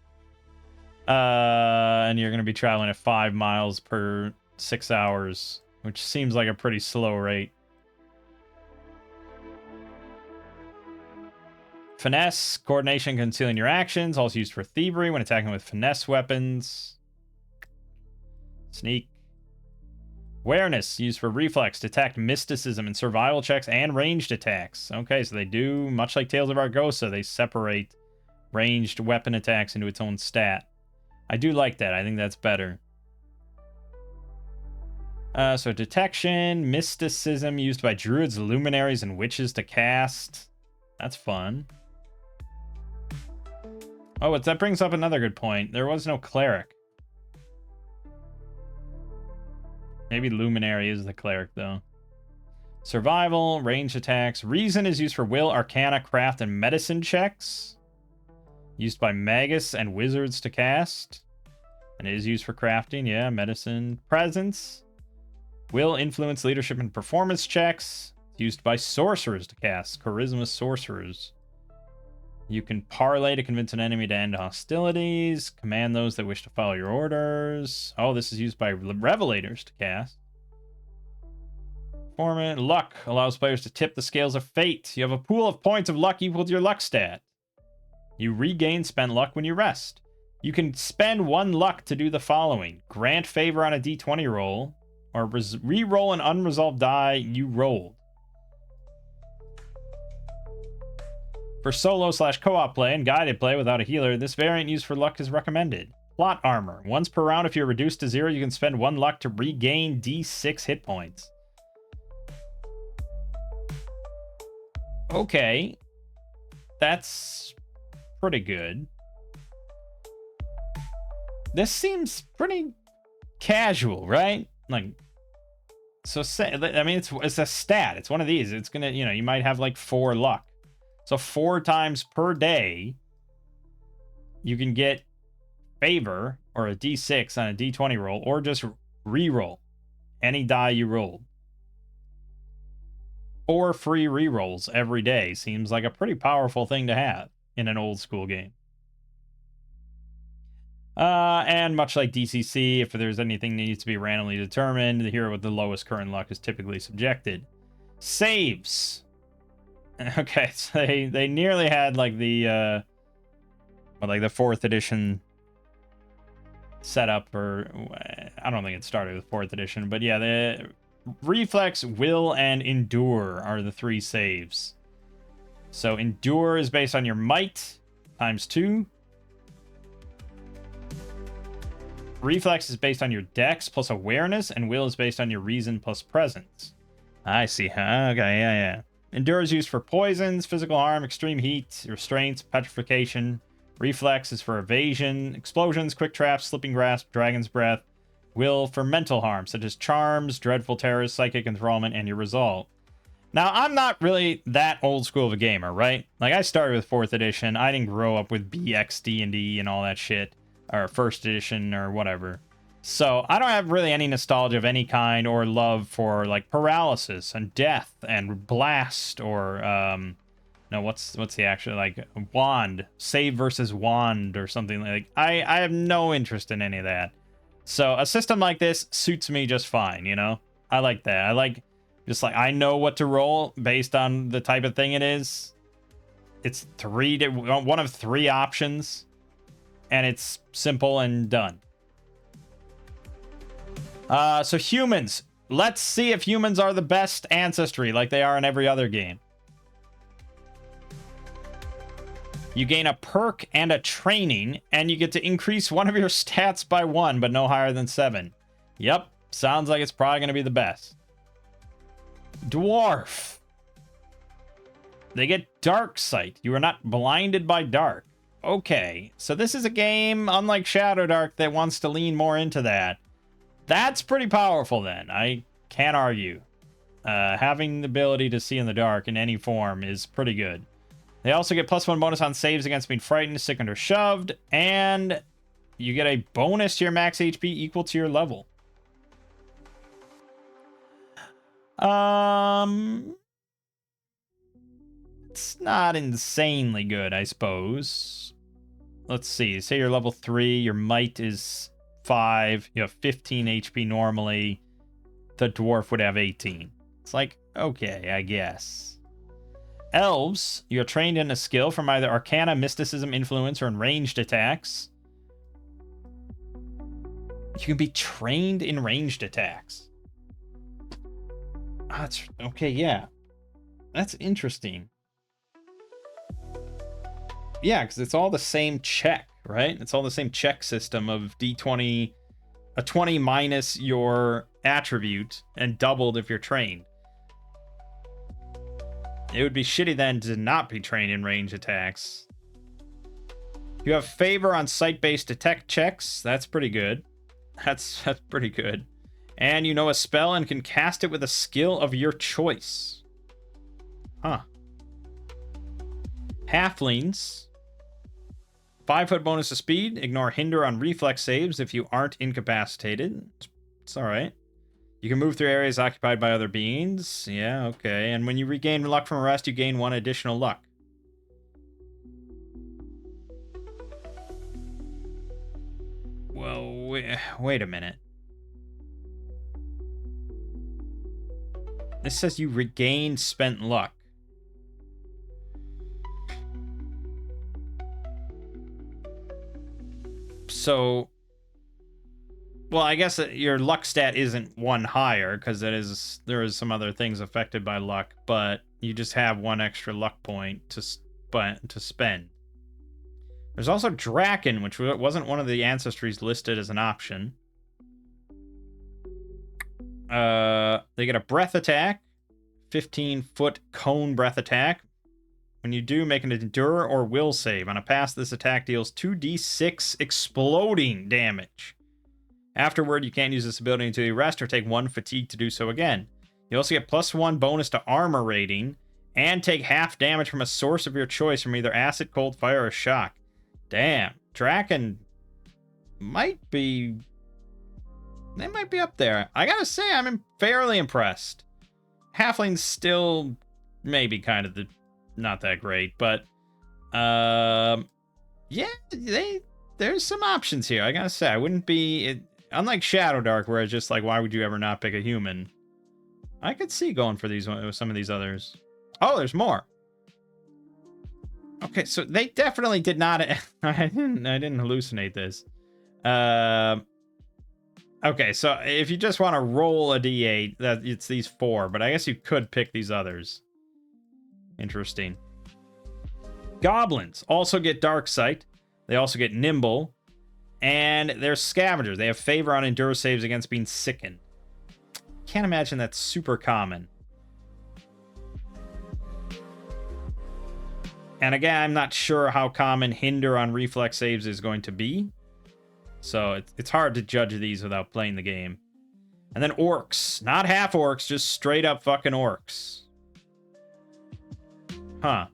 And you're going to be traveling at 5 miles per 6 hours. Which seems like a pretty slow rate. Finesse, coordination, concealing your actions. Also used for thievery when attacking with finesse weapons. Sneak. Awareness, used for reflex, detect mysticism and survival checks and ranged attacks. Okay, so they do, much like Tales of Argosa, they separate ranged weapon attacks into its own stat. I do like that. I think that's better. So detection, mysticism used by druids, luminaries, and witches to cast. That's fun. Oh, that brings up another good point. There was no cleric. Maybe luminary is the cleric, though. Survival, ranged attacks. Reason is used for will, arcana, craft, and medicine checks. Used by magus and wizards to cast. And it is used for crafting, yeah, medicine. Presence. Will, influence, leadership, and performance checks. Used by sorcerers to cast. Charisma sorcerers. You can parlay to convince an enemy to end hostilities. Command those that wish to follow your orders. Oh, this is used by revelators to cast. Performance. Luck allows players to tip the scales of fate. You have a pool of points of luck equal to your luck stat. You regain spent luck when you rest. You can spend 1 luck to do the following. Grant favor on a d20 roll. Or re-roll an unresolved die you rolled. For solo/co-op play and guided play without a healer, this variant used for luck is recommended. Plot armor. Once per round, if you're reduced to 0, you can spend 1 luck to regain d6 hit points. Okay. That's pretty good. This seems pretty casual, right? Like, so say, I mean, it's a stat. It's one of these. It's gonna, you might have like 4 luck. So 4 times per day, you can get favor or a D6 on a D20 roll, or just re-roll any die you rolled. 4 free re-rolls every day seems like a pretty powerful thing to have in an old school game. And much like DCC, if there's anything that needs to be randomly determined, the hero with the lowest current luck is typically subjected. Saves. Okay, so they nearly had like the like the 4th edition setup, or I don't think it started with 4th edition, but yeah, the reflex, will, and endure are the 3 saves. So endure is based on your might times 2. Reflex is based on your dex plus awareness, and will is based on your reason plus presence. I see. Okay, yeah. Endure is used for poisons, physical harm, extreme heat, restraints, petrification. Reflex is for evasion, explosions, quick traps, slipping grasp, dragon's breath. Will for mental harm, such as charms, dreadful terrors, psychic enthrallment, and your resolve. Now, I'm not really that old school of a gamer, right? Like, I started with 4th edition. I didn't grow up with BX, D&D, and all that shit. Or 1st edition, or whatever. So, I don't have really any nostalgia of any kind, or love for, like, paralysis, and death, and blast, or, no, what's the actual, like, wand, save versus wand, or something like. I have no interest in any of that. So a system like this suits me just fine, I like that. I like, just like, I know what to roll based on the type of thing it is. It's one of 3 options, and it's simple and done. So humans, let's see if humans are the best ancestry like they are in every other game. You gain a perk and a training, and you get to increase one of your stats by 1, but no higher than 7. Yep, sounds like it's probably going to be the best. Dwarf. They get dark sight. You are not blinded by dark. Okay, so this is a game, unlike Shadow Dark, that wants to lean more into that. That's pretty powerful then. I can't argue. Having the ability to see in the dark in any form is pretty good. They also get +1 bonus on saves against being frightened, sickened, or shoved. And you get a bonus to your max HP equal to your level. It's not insanely good, I suppose. Let's see. Say you're level 3. Your might is 5. You have 15 HP normally. The dwarf would have 18. It's like, okay, I guess. Elves, you're trained in a skill from either Arcana, Mysticism, Influence, or in ranged attacks. You can be trained in ranged attacks. That's okay, yeah. That's interesting. Yeah, because it's all the same check, right? It's all the same check system of D20, a 20 minus your attribute, and doubled if you're trained. It would be shitty then to not be trained in range attacks. You have favor on sight-based detect checks. That's pretty good. That's pretty good. And you know a spell and can cast it with a skill of your choice. Huh. Halflings. 5-foot bonus to speed. Ignore hinder on reflex saves if you aren't incapacitated. It's alright. You can move through areas occupied by other beings. Yeah, okay. And when you regain luck from a rest, you gain 1 additional luck. Well, wait a minute. This says you regain spent luck. So, well, I guess your luck stat isn't 1 higher, because there is some other things affected by luck, but you just have 1 extra luck point to spend. There's also Draken, which wasn't one of the ancestries listed as an option. They get a breath attack, 15-foot cone breath attack. When you do, make an endure or will save. On a pass, this attack deals 2d6 exploding damage. Afterward, you can't use this ability until you rest or take 1 fatigue to do so again. You also get +1 bonus to armor rating and take half damage from a source of your choice from either acid, cold, fire, or shock. Damn, Draken might be... They might be up there. I gotta say, I'm fairly impressed. Halfling's still maybe kind of not that great, but yeah, there's some options here. I gotta say, I wouldn't be... Unlike Shadow Dark, where it's just like, why would you ever not pick a human? I could see going for some of these others. Oh, there's more. Okay, so they definitely did not... I didn't hallucinate this. Okay, so if you just want to roll a d8, it's these 4, but I guess you could pick these others. Interesting. Goblins also get Dark Sight. They also get Nimble. And they're scavengers. They have favor on endure saves against being sickened. Can't imagine that's super common. And again, I'm not sure how common hinder on reflex saves is going to be. So it's hard to judge these without playing the game. And then orcs. Not half orcs, just straight up fucking orcs. Huh.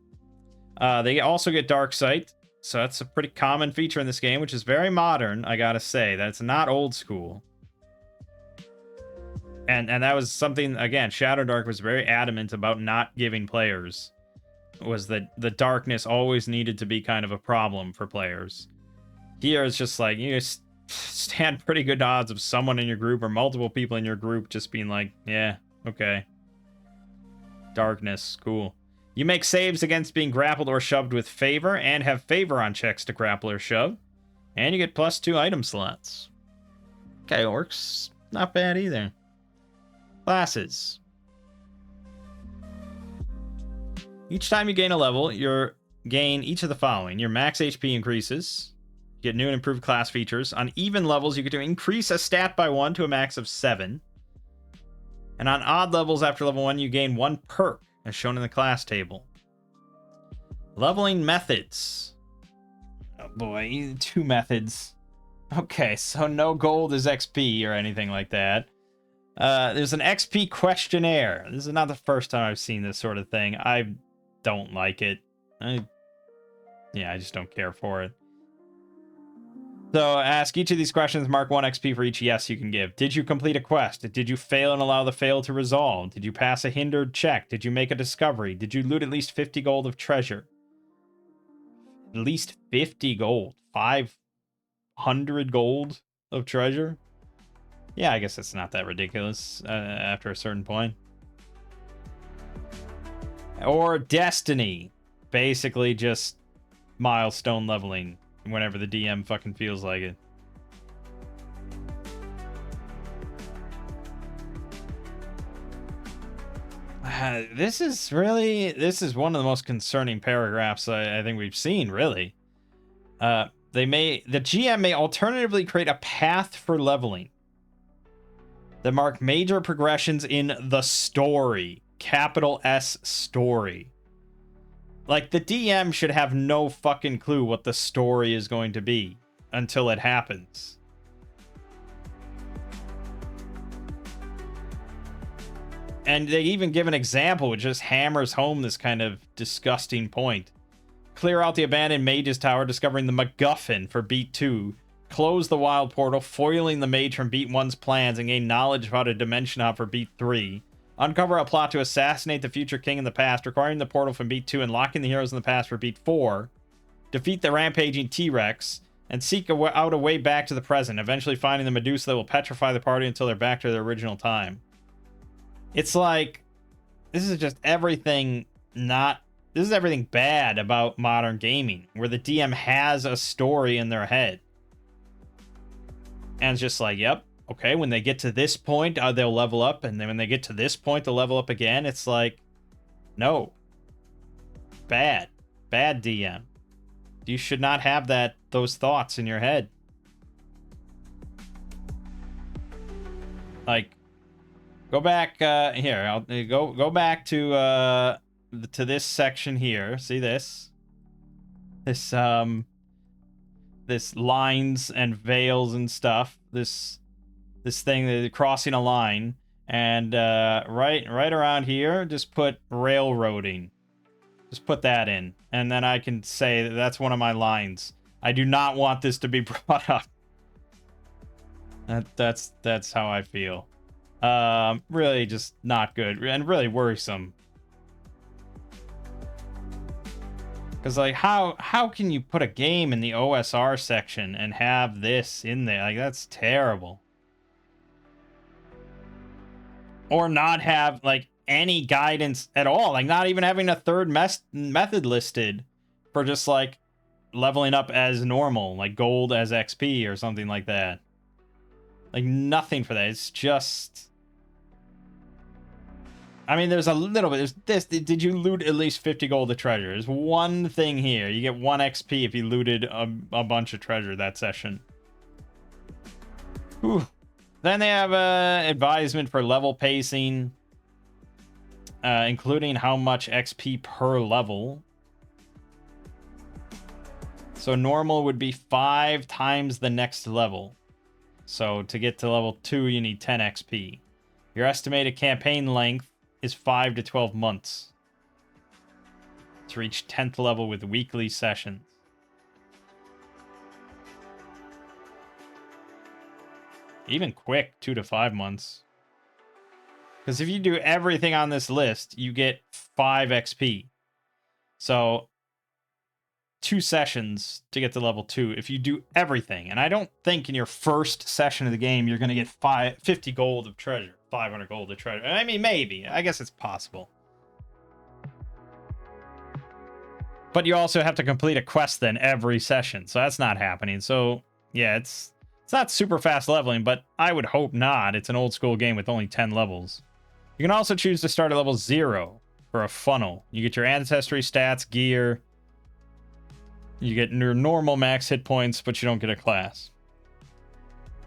They also get Dark Sight. So that's a pretty common feature in this game, which is very modern, I gotta say. That's not old school. And that was something, again, Shadow Dark was very adamant about not giving players. Was that the darkness always needed to be kind of a problem for players. Here it's just like, you stand pretty good odds of someone in your group or multiple people in your group just being like, yeah, okay. Darkness, cool. You make saves against being grappled or shoved with favor, and have favor on checks to grapple or shove. And you get +2 item slots. Okay, orcs. Not bad either. Classes. Each time you gain a level, you gain each of the following. Your max HP increases. You get new and improved class features. On even levels, you get to increase a stat by 1 to a max of 7. And on odd levels after level 1, you gain 1 perk, as shown in the class table. Leveling methods. Oh boy, 2 methods. Okay, so no gold is XP or anything like that. There's an XP questionnaire. This is not the first time I've seen this sort of thing. I don't like it. I just don't care for it. So ask each of these questions, mark 1 XP for each yes you can give. Did you complete a quest? Did you fail and allow the fail to resolve? Did you pass a hindered check? Did you make a discovery? Did you loot at least 50 gold of treasure? At least 50 gold. 500 gold of treasure? Yeah, I guess it's not that ridiculous after a certain point. Or destiny. Basically just milestone leveling. Whenever the DM fucking feels like it. This is one of the most concerning paragraphs I think we've seen, really. The GM may alternatively create a path for leveling that mark major progressions in the story. Capital S story. Like, the DM should have no fucking clue what the story is going to be until it happens. And they even give an example which just hammers home this kind of disgusting point. Clear out the abandoned Mage's Tower, discovering the MacGuffin for Beat 2. Close the Wild Portal, foiling the Mage from Beat 1's plans, and gain knowledge about a Dimension Hop for Beat 3. Uncover a plot to assassinate the future king in the past, requiring the portal from Beat 2 and locking the heroes in the past for Beat 4. Defeat the rampaging T-Rex, and seek out a way back to the present, eventually finding the Medusa that will petrify the party until they're back to their original time. It's like, this is just everything this is everything bad about modern gaming, where the DM has a story in their head. And it's just like, yep. Okay, when they get to this point, they'll level up, and then when they get to this point, they'll level up again. It's like, no. Bad DM. You should not have those thoughts in your head. Like, go back here. I'll go back to to this section here. See this? This lines and veils and stuff. This thing that crossing a line, and right around here, just put railroading. Just put that in, and then I can say that that's one of my lines. I do not want this to be brought up. That's how I feel. Really just not good and really worrisome. Because, like, how can you put a game in the OSR section and have this in there? Like, that's terrible. Or not have, like, any guidance at all. Like, not even having a third method listed for just, like, leveling up as normal. Like, gold as XP or something like that. Like, nothing for that. It's just... I mean, there's a little bit. There's this. Did you loot at least 50 gold of treasure? There's one thing here. You get 1 XP if you looted a bunch of treasure that session. Whew. Then they have advisement for level pacing, including how much XP per level. So normal would be 5 times the next level. So to get to level 2, you need 10 XP. Your estimated campaign length is 5 to 12 months to reach 10th level with weekly sessions. Even quick, 2 to 5 months. Because if you do everything on this list, you get 5 XP. So 2 sessions to get to level 2 if you do everything. And I don't think in your first session of the game you're going to get 50 gold of treasure. 500 gold of treasure. I mean, maybe. I guess it's possible. But you also have to complete a quest then every session. So that's not happening. So, yeah, it's not super fast leveling, but I would hope not. It's an old school game with only 10 levels. You can also choose to start at level 0 for a funnel. You get your ancestry stats, gear. You get your normal max hit points, but you don't get a class.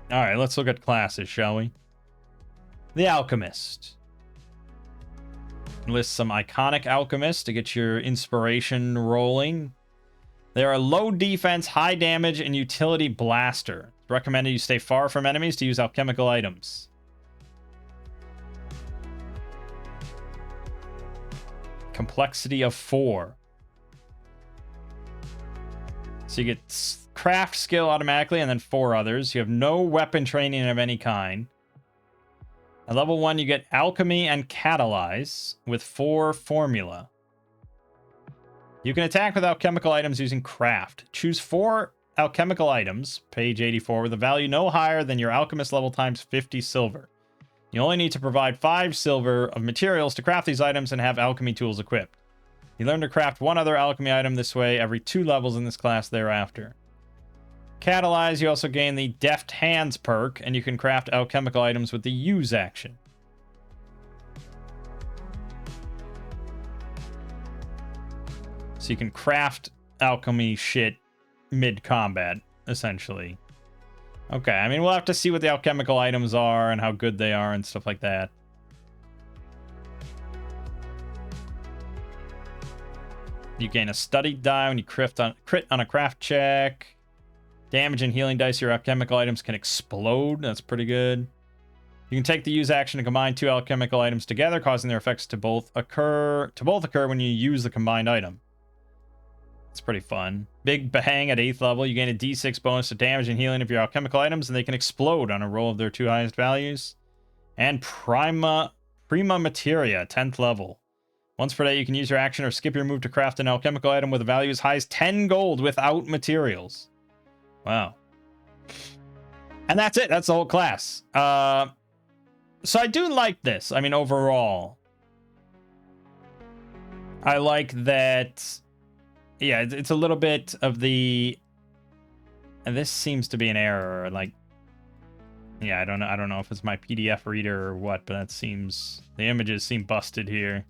Alright, let's look at classes, shall we? The Alchemist. List some iconic alchemists to get your inspiration rolling. They are low defense, high damage, and utility blaster. It's recommended you stay far from enemies to use alchemical items. Complexity of 4. So you get craft skill automatically and then 4 others. You have no weapon training of any kind. At level 1, you get Alchemy and Catalyze with 4 formula. You can attack with alchemical items using Craft. Choose 4 alchemical items, page 84, with a value no higher than your Alchemist level times 50 silver. You only need to provide 5 silver of materials to craft these items and have alchemy tools equipped. You learn to craft 1 other alchemy item this way every 2 levels in this class thereafter. Catalyze, you also gain the Deft Hands perk, and you can craft alchemical items with the Use action. So you can craft alchemy shit mid-combat, essentially. Okay, I mean, we'll have to see what the alchemical items are and how good they are and stuff like that. You gain a studied die when you crit on a craft check. Damage and healing dice, your alchemical items can explode. That's pretty good. You can take the use action to combine 2 alchemical items together, causing their effects to both occur when you use the combined item. It's pretty fun. Big Bang at 8th level. You gain a d6 bonus to damage and healing of your alchemical items, and they can explode on a roll of their 2 highest values. And Prima Materia, 10th level. Once per day, you can use your action or skip your move to craft an alchemical item with a value as high as 10 gold without materials. Wow. And that's it. That's the whole class. So I do like this. I mean, overall. I like that. Yeah, it's a little bit of the... And this seems to be an error. Like, yeah, I don't know if it's my PDF reader or what, but that seems... The images seem busted here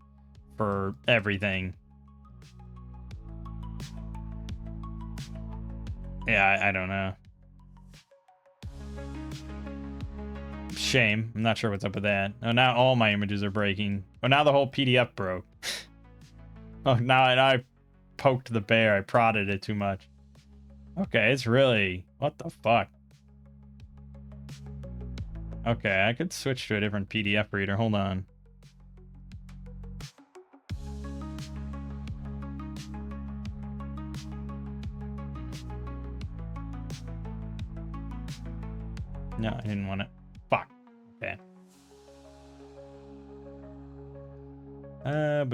for everything. Yeah, I don't know. Shame. I'm not sure what's up with that. Oh, now all my images are breaking. Oh, now the whole PDF broke. Oh, now I poked the bear. I prodded it too much. Okay, it's really... What the fuck? Okay, I could switch to a different PDF reader. Hold on. No, I didn't want it. Fuck. Okay. Oh,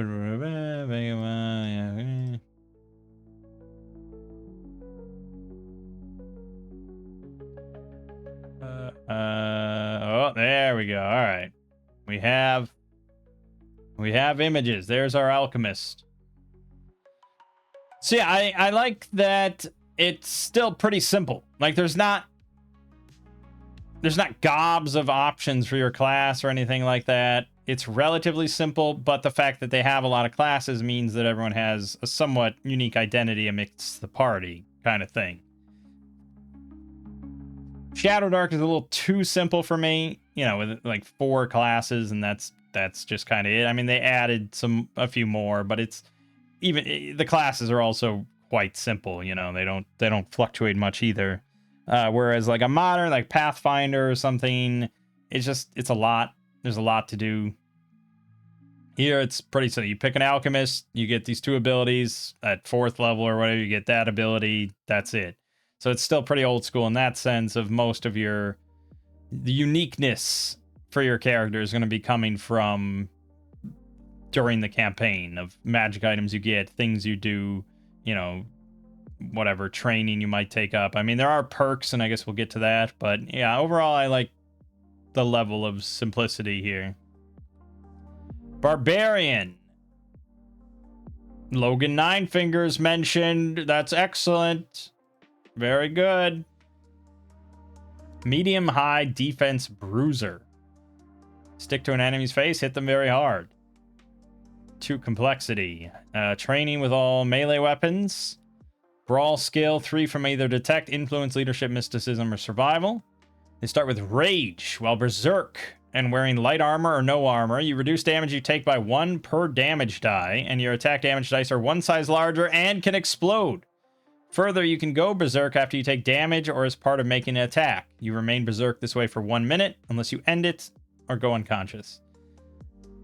there we go. All right. We have images. There's our alchemist. So yeah, I like that it's still pretty simple. Like there's not gobs of options for your class or anything like that. It's relatively simple, but the fact that they have a lot of classes means that everyone has a somewhat unique identity amidst the party kind of thing. Shadow Dark is a little too simple for me, you know, with like 4 classes, and that's just kind of it. I mean, they added a few more, but it's even the classes are also quite simple, you know. They don't fluctuate much either. Whereas like a modern, like Pathfinder or something, it's a lot. There's a lot to do. Here it's pretty simple. You pick an alchemist, you get these 2 abilities at 4th level or whatever, you get that ability, that's it. So it's still pretty old school in that sense of most of the uniqueness for your character is going to be coming from during the campaign of magic items you get, things you do, you know, whatever training you might take up. I mean, there are perks, and I guess we'll get to that, but yeah, overall I like the level of simplicity here. Barbarian. Logan Ninefingers mentioned. That's excellent. Very good. Medium high defense bruiser. Stick to an enemy's face, hit them very hard. 2 complexity. Training with all melee weapons. Brawl skill, 3 from either detect, influence, leadership, mysticism, or survival. They start with rage, while berserk and wearing light armor or no armor. You reduce damage you take by 1 per damage die, and your attack damage dice are 1 size larger and can explode. Further, you can go berserk after you take damage or as part of making an attack. You remain berserk this way for 1 minute, unless you end it or go unconscious.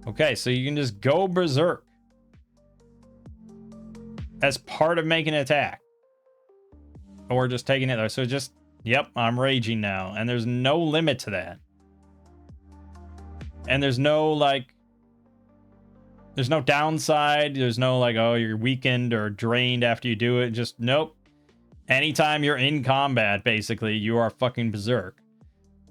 Okay, so you can just go berserk as part of making an attack. Or just taking it there. So just, yep, I'm raging now. And there's no limit to that. And there's no, like, there's no downside. There's no, like, oh, you're weakened or drained after you do it. Just, nope. Anytime you're in combat, basically, you are fucking berserk.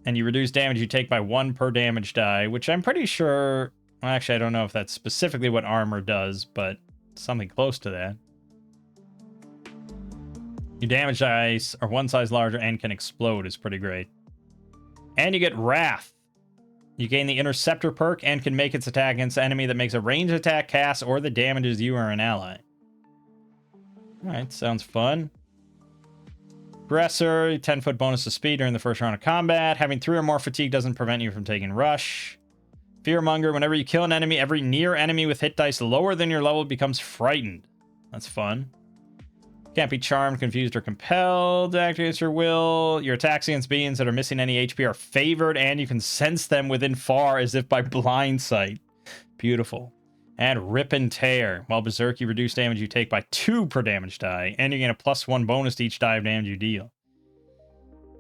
And you reduce damage you take by 1 per damage die, which I'm pretty sure... Well, actually, I don't know if that's specifically what armor does, but something close to that. Your damage dice are 1 size larger and can explode is pretty great. And you get Wrath. You gain the Interceptor perk and can make its attack against the enemy that makes a ranged attack, cast, or that damages you or an ally. Alright, sounds fun. Aggressor, 10-foot bonus to speed during the first round of combat. Having 3 or more fatigue doesn't prevent you from taking rush. Fearmonger, whenever you kill an enemy, every near enemy with hit dice lower than your level becomes frightened. That's fun. Can't be charmed, confused, or compelled to act against your will. Your attacks against beings that are missing any HP are favored, and you can sense them within far as if by blind sight. Beautiful. And Rip and Tear. While Berserk, you reduce damage you take by 2 per damage die, and you gain a +1 bonus to each die of damage you deal.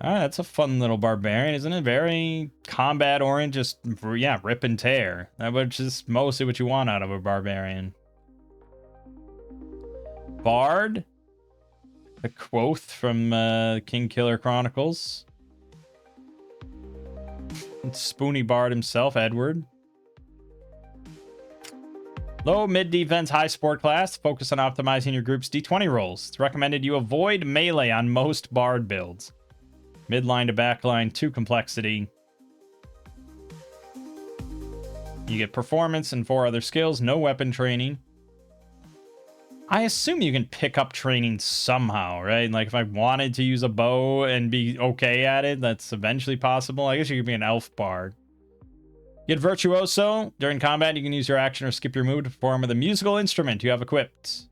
Alright, that's a fun little barbarian, isn't it? Very combat-oriented, just, yeah, Rip and Tear. Which is mostly what you want out of a barbarian. Bard. The Quoth from King Killer Chronicles. Spoony Bard himself, Edward. Low, mid defense, high support class. Focus on optimizing your group's d20 rolls. It's recommended you avoid melee on most Bard builds. Midline to backline, 2 complexity. You get performance and 4 other skills. No weapon training. I assume you can pick up training somehow, right? Like if I wanted to use a bow and be okay at it, that's eventually possible. I guess you could be an elf bard. Get Virtuoso. During combat, you can use your action or skip your move to perform with a musical instrument you have equipped.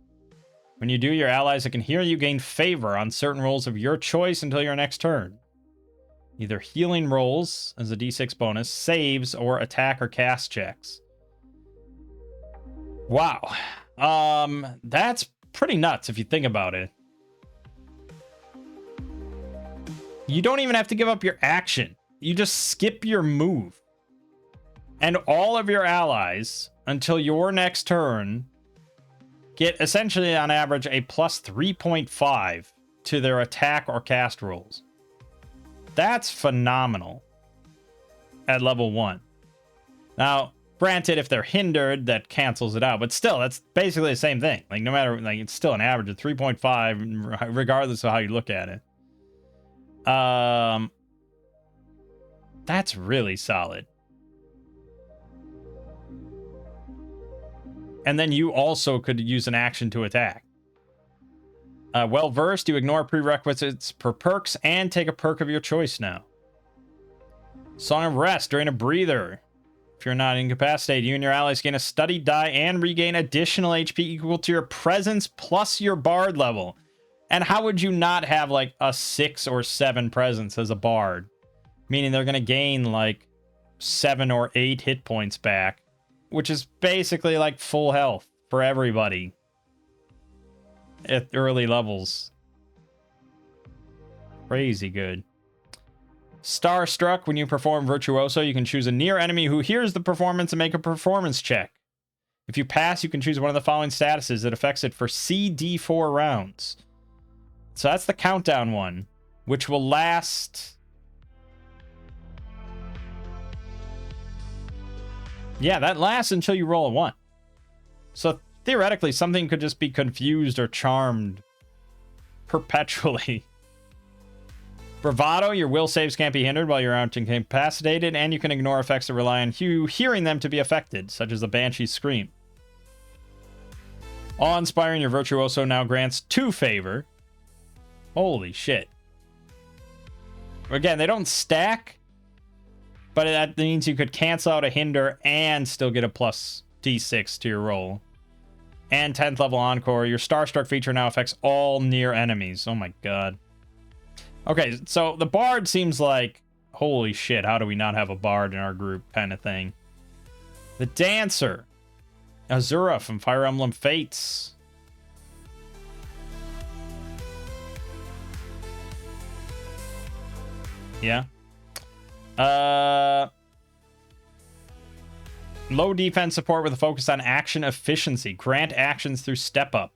When you do, your allies that can hear you gain favor on certain rolls of your choice until your next turn. Either healing rolls as a d6 bonus, saves, or attack or cast checks. Wow. That's pretty nuts if you think about it. You don't even have to give up your action. You just skip your move. And all of your allies, until your next turn, get essentially on average a plus 3.5 to their attack or cast rolls. That's phenomenal at level 1. Now, granted, if they're hindered, that cancels it out. But still, that's basically the same thing. Like, no matter, like, it's still an average of 3.5, regardless of how you look at it. That's really solid. And then you also could use an action to attack. Well-versed, you ignore prerequisites per perks and take a perk of your choice now. Song of Rest, drain a breather. If you're not incapacitated, you and your allies gain a study die and regain additional HP equal to your presence plus your bard level. And how would you not have like a 6 or 7 presence as a bard? Meaning they're going to gain like 7 or 8 hit points back, which is basically like full health for everybody at early levels. Crazy good. Starstruck, when you perform Virtuoso, you can choose a near enemy who hears the performance and make a performance check. If you pass, you can choose one of the following statuses that affects it for CD4 rounds. So that's the countdown one, which will last... Yeah, that lasts until you roll a 1. So theoretically, something could just be confused or charmed perpetually. Bravado, your will saves can't be hindered while you're out incapacitated, and you can ignore effects that rely on you hearing them to be affected, such as the Banshee's Scream. Awe-inspiring, your Virtuoso now grants 2 favor. Holy shit. Again, they don't stack, but that means you could cancel out a hinder and still get a plus d6 to your roll. And 10th level Encore, your Starstruck feature now affects all near enemies. Oh my god. Okay, so the Bard seems like, holy shit, how do we not have a Bard in our group kind of thing. The Dancer, Azura from Fire Emblem Fates. Yeah. Low defense support with a focus on action efficiency. Grant actions through step up.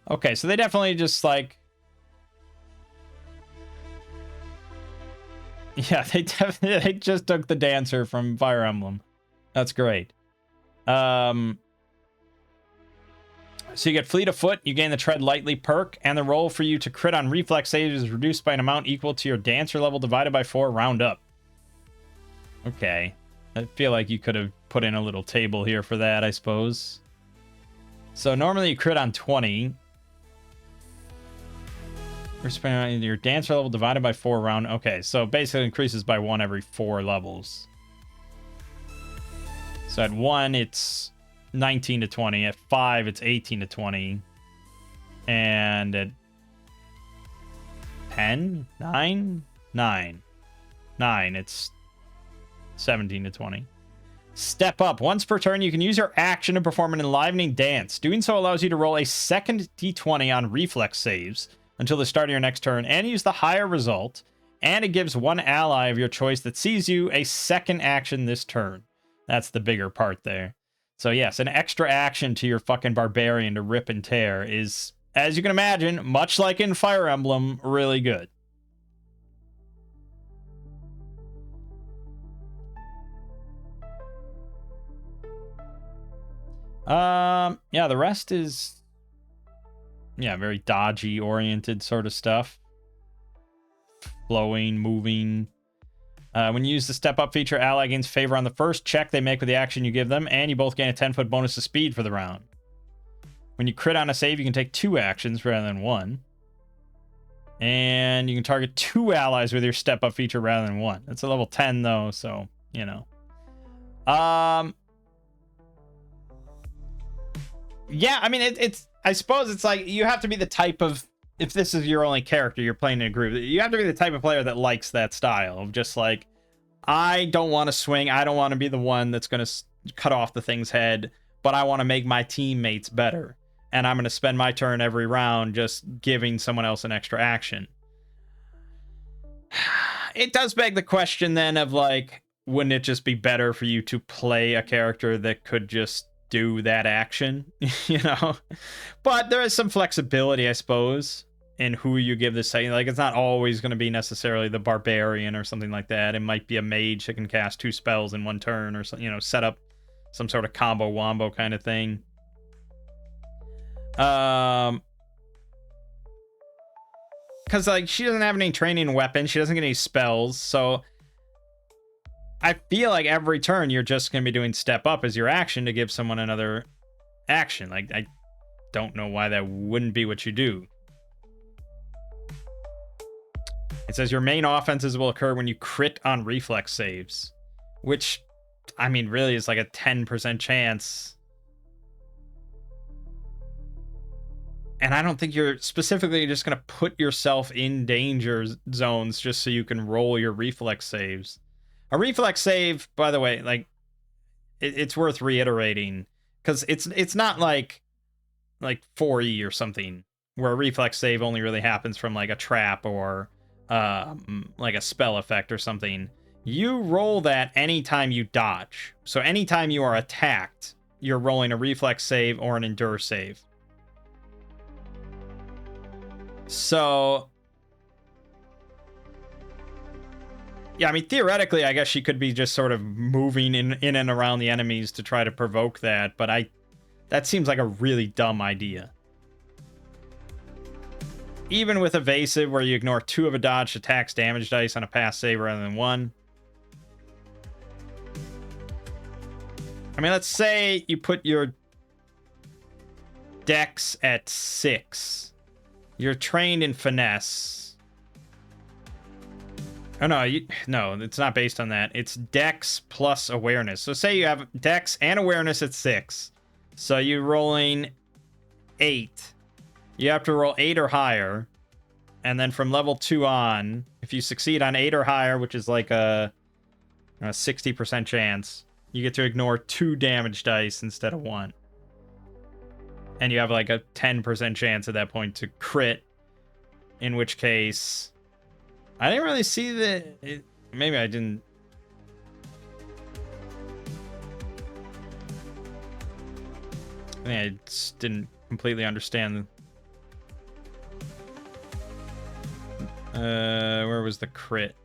Okay, so they definitely just like... Yeah, they just took the Dancer from Fire Emblem. That's great. So you get Fleet of Foot, you gain the Tread Lightly perk, and the roll for you to crit on reflex saves is reduced by an amount equal to your Dancer level divided by 4 round up. Okay. I feel like you could have put in a little table here for that, I suppose. So normally you crit on 20. Your Dancer level divided by 4 round. Okay, so basically increases by 1 every 4 levels. So at 1, it's 19 to 20. At 5, it's 18 to 20. And at 10, 9, it's 17 to 20. Step up. Once per turn, you can use your action to perform an enlivening dance. Doing so allows you to roll a second d20 on reflex saves until the start of your next turn, and use the higher result, and it gives one ally of your choice that sees you a second action this turn. That's the bigger part there. So yes, an extra action to your fucking barbarian to rip and tear is, as you can imagine, much like in Fire Emblem, really good. Yeah, the rest is... Yeah, very dodgy oriented sort of stuff. Flowing, moving. When you use the step up feature, ally gains favor on the first check they make with the action you give them, and you both gain a 10-foot bonus to speed for the round. When you crit on a save, you can take 2 actions rather than 1. And you can target 2 allies with your step up feature rather than 1. It's a level 10 though, so, you know. Yeah, I mean, it's I suppose it's like you have to be the type of, if this is your only character you're playing in a group, you have to be the type of player that likes that style of just like, I don't want to swing, I don't want to be the one that's going to cut off the thing's head, but I want to make my teammates better, and I'm going to spend my turn every round just giving someone else an extra action. It does beg the question then of like, wouldn't it just be better for you to play a character that could just do that action, you know? But there is some flexibility, I suppose, in who you give this setting. Like, it's not always going to be necessarily the barbarian or something like that. It might be a mage that can cast 2 spells in 1 turn, or something, you know, set up some sort of combo wombo kind of thing. Because like, she doesn't have any training in weapons, she doesn't get any spells, so I feel like every turn you're just going to be doing step up as your action to give someone another action. Like, I don't know why that wouldn't be what you do. It says your main offenses will occur when you crit on reflex saves, which, I mean, really is like a 10% chance. And I don't think you're specifically just going to put yourself in danger zones just so you can roll your reflex saves. A reflex save, by the way, like, it's worth reiterating, because it's not like 4E or something, where a reflex save only really happens from like a trap or like a spell effect or something. You roll that anytime you dodge. So anytime you are attacked, you're rolling a reflex save or an endure save. So yeah, I mean, theoretically, I guess she could be just sort of moving in and around the enemies to try to provoke that, but that seems like a really dumb idea. Even with evasive, where you ignore 2 of a dodged attack's damage dice on a pass save rather than 1. I mean, let's say you put your dex at 6. You're trained in finesse. Oh, no, no, it's not based on that. It's dex plus awareness. So say you have dex and awareness at 6. So you're rolling 8. You have to roll 8 or higher. And then from level 2 on, if you succeed on 8 or higher, which is like a 60% chance, you get to ignore 2 damage dice instead of 1. And you have like a 10% chance at that point to crit. In which case, I didn't really see maybe I didn't. I think I just didn't completely understand. Where was the crit?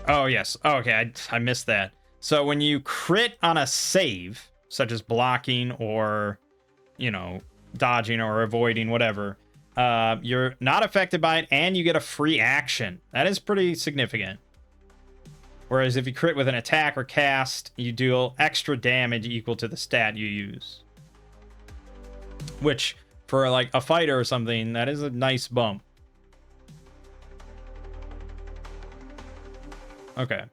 Oh, yes. Oh, okay, I missed that. So when you crit on a save, such as blocking or, you know, dodging or avoiding, whatever, you're not affected by it, and you get a free action. That is pretty significant. Whereas if you crit with an attack or cast, you deal extra damage equal to the stat you use. Which, for like a fighter or something, that is a nice bump. Okay.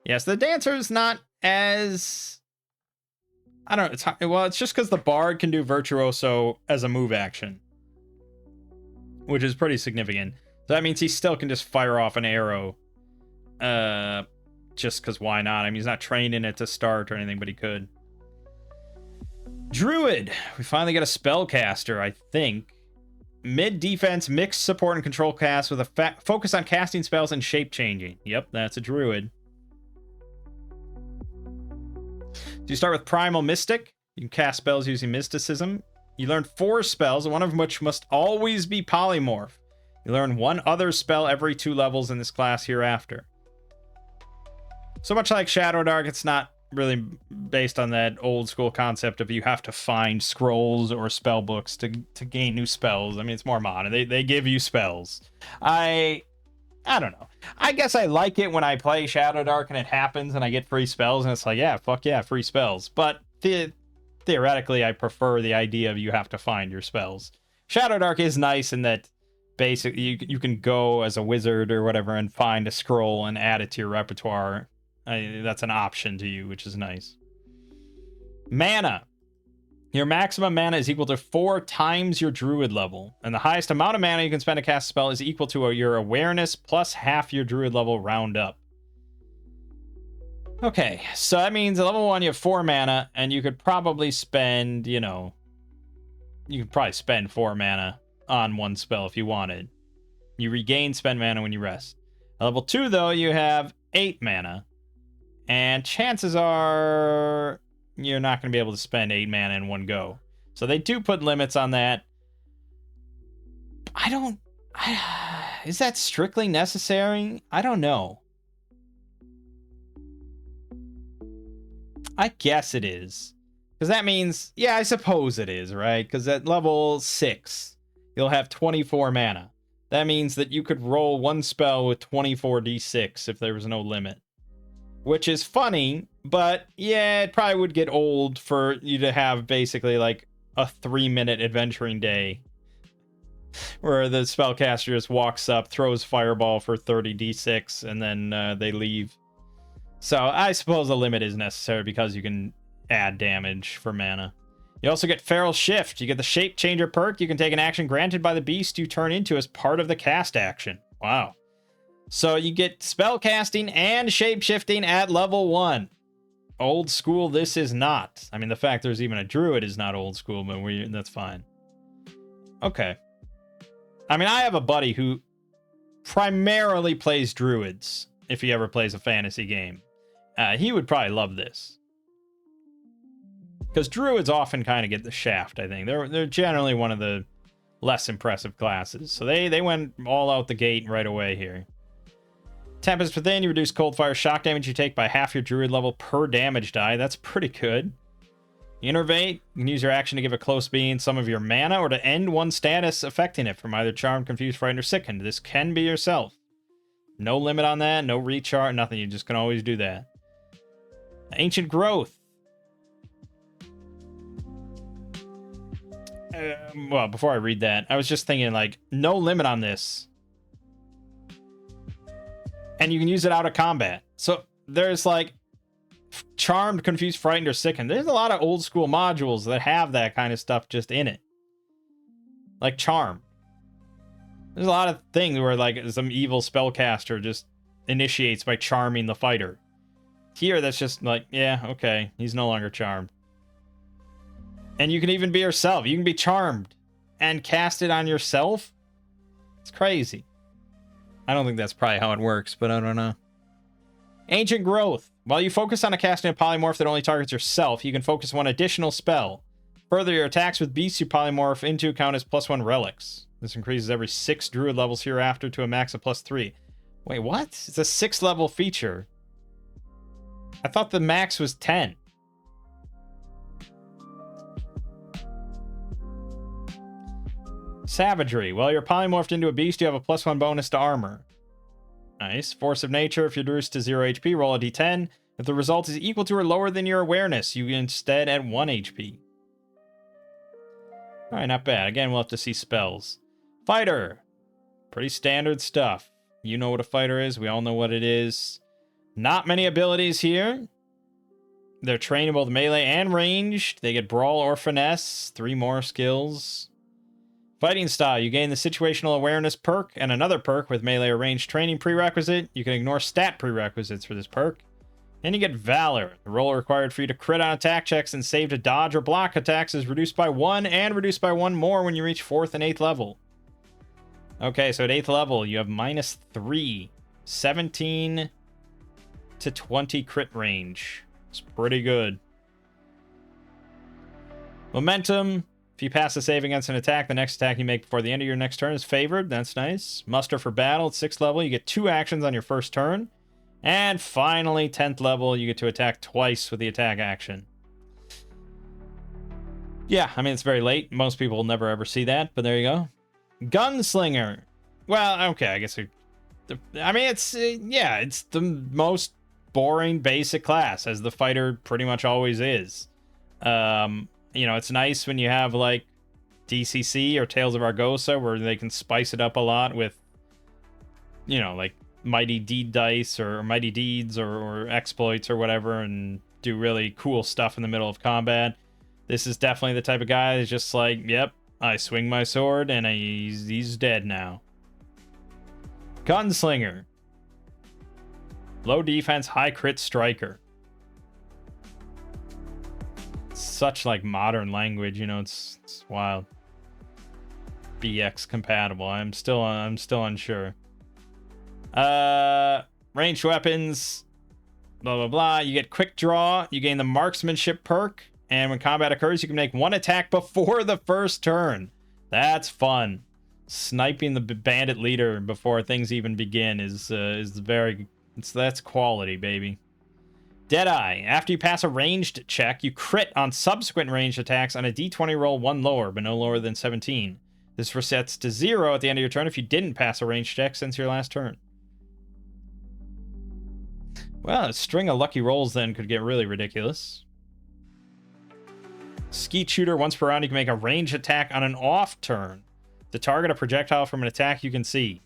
Yes, the dancer is not as... I don't know. Well, it's just because the bard can do virtuoso as a move action, which is pretty significant. So that means he still can just fire off an arrow. Just because why not? I mean, he's not trained in it to start or anything, but he could. Druid. We finally get a spellcaster, I think. Mid defense, mixed support and control cast with a focus on casting spells and shape changing. Yep, that's a druid. So you start with Primal Mystic. You can cast spells using mysticism. You learn 4 spells, one of which must always be polymorph. You learn 1 other spell every 2 levels in this class hereafter. So much like Shadow Dark, it's not really based on that old school concept of you have to find scrolls or spell books to gain new spells. I mean, it's more modern. They give you spells. I don't know. I guess I like it when I play Shadow Dark and it happens and I get free spells and it's like, yeah, fuck yeah, free spells. But theoretically, I prefer the idea of you have to find your spells. Shadow Dark is nice in that basically you can go as a wizard or whatever and find a scroll and add it to your repertoire. That's an option to you, which is nice. Mana. Your maximum mana is equal to 4 times your druid level, and the highest amount of mana you can spend to cast a spell is equal to your awareness plus half your druid level round up. Okay, so that means at level 1 you have 4 mana, and you could probably spend, you could probably spend 4 mana on one spell if you wanted. You regain spend mana when you rest. At level 2, though, you have 8 mana, and chances are you're not going to be able to spend 8 mana in one go. So they do put limits on that. Is that strictly necessary? I don't know. I guess it is. Because that means, yeah, I suppose it is, right? Because at level 6, you'll have 24 mana. That means that you could roll one spell with 24d6 if there was no limit. Which is funny, but yeah, it probably would get old for you to have basically like a 3-minute adventuring day where the spellcaster just walks up, throws fireball for 30d6, and then they leave. So I suppose a limit is necessary because you can add damage for mana. You also get Feral Shift. You get the Shape Changer perk. You can take an action granted by the beast you turn into as part of the cast action. Wow. So you get spell casting and shape shifting at level 1. Old school this is not. I mean, the fact there's even a druid is not old school, but that's fine. Okay. I mean, I have a buddy who primarily plays druids if he ever plays a fantasy game. He would probably love this. Because druids often kind of get the shaft, I think. They're generally one of the less impressive classes. So they went all out the gate right away here. Tempest Within, you reduce cold fire shock damage you take by half your druid level per damage die. That's pretty good. Innervate, you can use your action to give a close being some of your mana or to end one status affecting it from either Charmed, Confused, Frightened, or Sickened. This can be yourself. No limit on that, no recharge, nothing. You just can always do that. Ancient Growth. Well, before I read that, I was just thinking, like, no limit on this. And you can use it out of combat. So there's like Charmed, Confused, Frightened, or Sickened. There's a lot of old school modules that have that kind of stuff just in it. Like Charm. There's a lot of things where like some evil spellcaster just initiates by charming the fighter. Here, that's just like, yeah, okay, he's no longer charmed. And you can even be yourself. You can be charmed and cast it on yourself. It's crazy. I don't think that's probably how it works, but I don't know. Ancient Growth. While you focus on casting a polymorph that only targets yourself, you can focus one additional spell. Further, your attacks with beasts you polymorph into count as +1 relics. This increases every 6 druid levels hereafter to a max of +3. Wait, what? It's a 6-level feature. I thought the max was 10. Savagery. While you're polymorphed into a beast, you have a +1 bonus to armor. Nice. Force of Nature. If you're reduced to 0 HP, roll a d10. If the result is equal to or lower than your awareness, you instead at 1 HP. Alright, not bad. Again, we'll have to see spells. Fighter. Pretty standard stuff. You know what a fighter is. We all know what it is. Not many abilities here. They're trained in both melee and ranged. They get Brawl or Finesse. 3 more skills. Fighting style, you gain the situational awareness perk and another perk with melee or ranged training prerequisite. You can ignore stat prerequisites for this perk. And you get Valor. The roll required for you to crit on attack checks and save to dodge or block attacks is reduced by 1 and reduced by 1 more when you reach 4th and 8th level. Okay, so at 8th level, you have -3. 17 to 20 crit range. It's pretty good. Momentum. If you pass a save against an attack, the next attack you make before the end of your next turn is favored. That's nice. Muster for battle at 6th level. You get 2 actions on your first turn. And finally, 10th level, you get to attack twice with the attack action. Yeah, I mean, it's very late. Most people will never ever see that, but there you go. Gunslinger. Well, okay, I guess. I mean, it's, yeah, it's the most boring basic class, as the fighter pretty much always is. You know, it's nice when you have like DCC or Tales of Argosa where they can spice it up a lot with, you know, like Mighty Deed dice or Mighty Deeds or exploits or whatever, and do really cool stuff in the middle of combat. This is definitely the type of guy that's just like, yep, I swing my sword and he's dead now. Gunslinger. Low defense, high crit striker. Such like modern language, you know, it's wild. BX compatible. I'm still unsure. Ranged weapons, blah blah blah. You get quick draw, you gain the marksmanship perk, and when combat occurs, you can make one attack before the first turn. That's fun. Sniping the bandit leader before things even begin is that's quality, baby. Deadeye. After you pass a ranged check, you crit on subsequent ranged attacks on a d20 roll 1 lower, but no lower than 17. This resets to 0 at the end of your turn if you didn't pass a ranged check since your last turn. Well, a string of lucky rolls then could get really ridiculous. Skeet shooter. Once per round, you can make a ranged attack on an off turn to target a projectile from an attack you can see.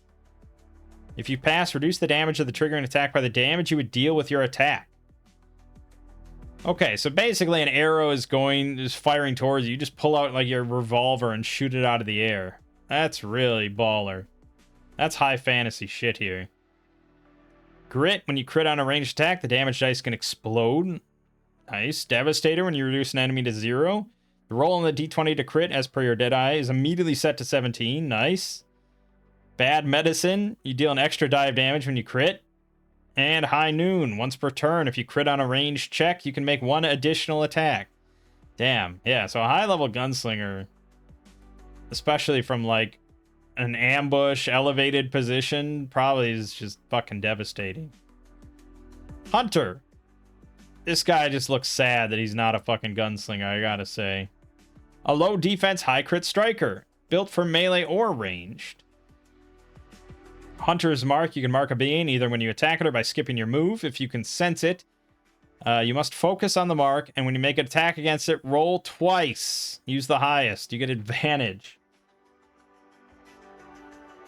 If you pass, reduce the damage of the triggering attack by the damage you would deal with your attack. Okay, so basically an arrow is firing towards you. You just pull out like your revolver and shoot it out of the air. That's really baller. That's high fantasy shit here. Grit. When you crit on a ranged attack, the damage dice can explode. Nice. Devastator. When you reduce an enemy to 0. The roll on the d20 to crit, as per your Deadeye, is immediately set to 17. Nice. Bad Medicine. You deal an extra die of damage when you crit. And High Noon. Once per turn, if you crit on a ranged check, you can make one additional attack. Damn. Yeah, so a high-level gunslinger, especially from, like, an ambush, elevated position, probably is just fucking devastating. Hunter. This guy just looks sad that he's not a fucking gunslinger, I gotta say. A low defense, high crit striker. Built for melee or ranged. Hunter's Mark. You can mark a being either when you attack it or by skipping your move. If you can sense it, you must focus on the mark, and when you make an attack against it, roll twice. Use the highest. You get advantage.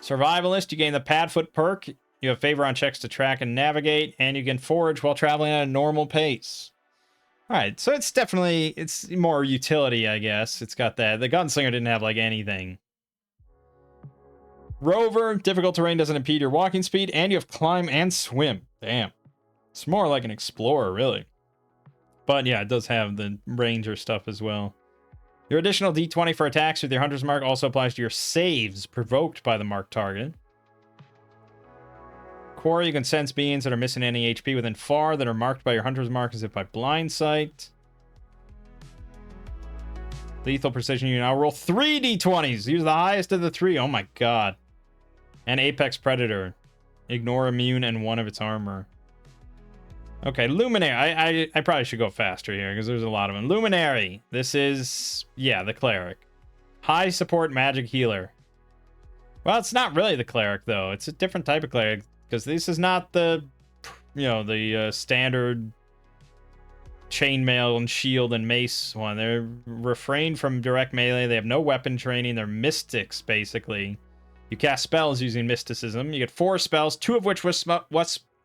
Survivalist. You gain the Padfoot perk. You have favor on checks to track and navigate, and you can forage while traveling at a normal pace. Alright, so it's more utility, I guess. It's got that. The gunslinger didn't have, like, anything. Rover. Difficult terrain doesn't impede your walking speed, and you have climb and swim. Damn. It's more like an explorer, really. But yeah, it does have the ranger stuff as well. Your additional d20 for attacks with your Hunter's Mark also applies to your saves provoked by the marked target. Quarry. You can sense beings that are missing any HP within far that are marked by your Hunter's Mark as if by blind sight. Lethal Precision. You now roll 3 d20s. Use the highest of the 3. Oh my god. And Apex Predator. Ignore immune and 1 of its armor. Okay, Luminary. I probably should go faster here because there's a lot of them. Luminary. This is, yeah, the Cleric. High support magic healer. Well, it's not really the Cleric, though. It's a different type of Cleric because this is not the, the standard chainmail and shield and mace one. They're refrained from direct melee. They have no weapon training. They're mystics, basically. You cast spells using mysticism. You get 4 spells, 2 of which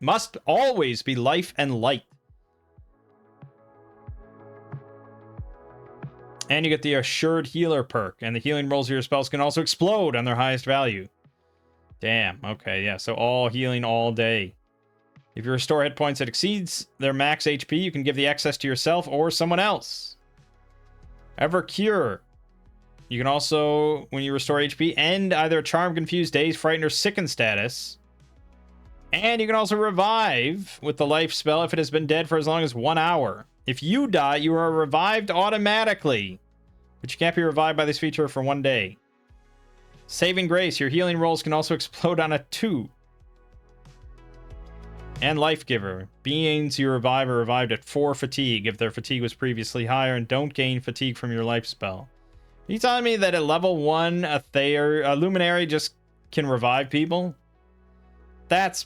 must always be life and light. And you get the Assured Healer perk, and the healing rolls of your spells can also explode on their highest value. Damn, okay, yeah, so all healing all day. If you restore hit points that exceeds their max HP, you can give the excess to yourself or someone else. Ever Cure. You can also, when you restore HP, end either a Charm, Confused, Dazed, Frightened, or Sickened status. And you can also revive with the life spell if it has been dead for as long as 1 hour. If you die, you are revived automatically. But you can't be revived by this feature for 1 day. Saving Grace. Your healing rolls can also explode on a 2. And Life Giver. Beings you revive are revived at 4 fatigue if their fatigue was previously higher and don't gain fatigue from your life spell. Are you telling me that at level 1, a Luminary just can revive people? That's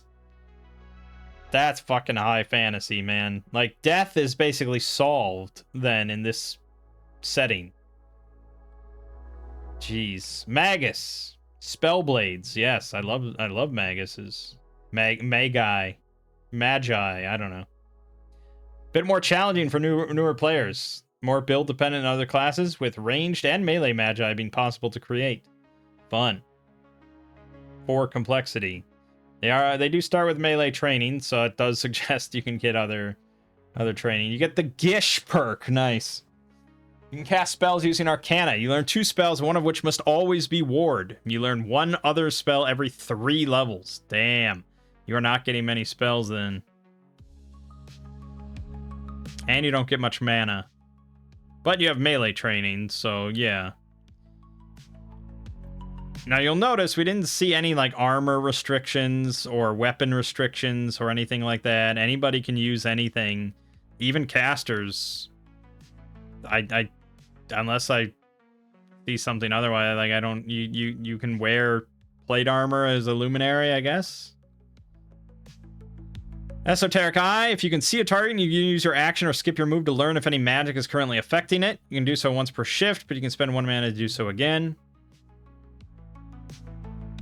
fucking high fantasy, man. Like, death is basically solved then in this setting. Jeez. Magus. Spellblades. Yes, I love Magus's. Magi. I don't know. Bit more challenging for newer players. More build dependent on other classes, with ranged and melee magi being possible to create. Fun. 4 complexity. They do start with melee training, so it does suggest you can get other training. You get the Gish perk. Nice. You can cast spells using Arcana. You learn 2 spells, one of which must always be Ward. You learn 1 other spell every 3 levels. Damn. You are not getting many spells then. And you don't get much mana. But you have melee training, so yeah. Now you'll notice we didn't see any like armor restrictions or weapon restrictions or anything like that. Anybody can use anything. Even casters. I unless I see something otherwise, like I don't you can wear plate armor as a luminary, I guess. Esoteric Eye. If you can see a target, you can use your action or skip your move to learn if any magic is currently affecting it. You can do so once per shift, but you can spend 1 mana to do so again.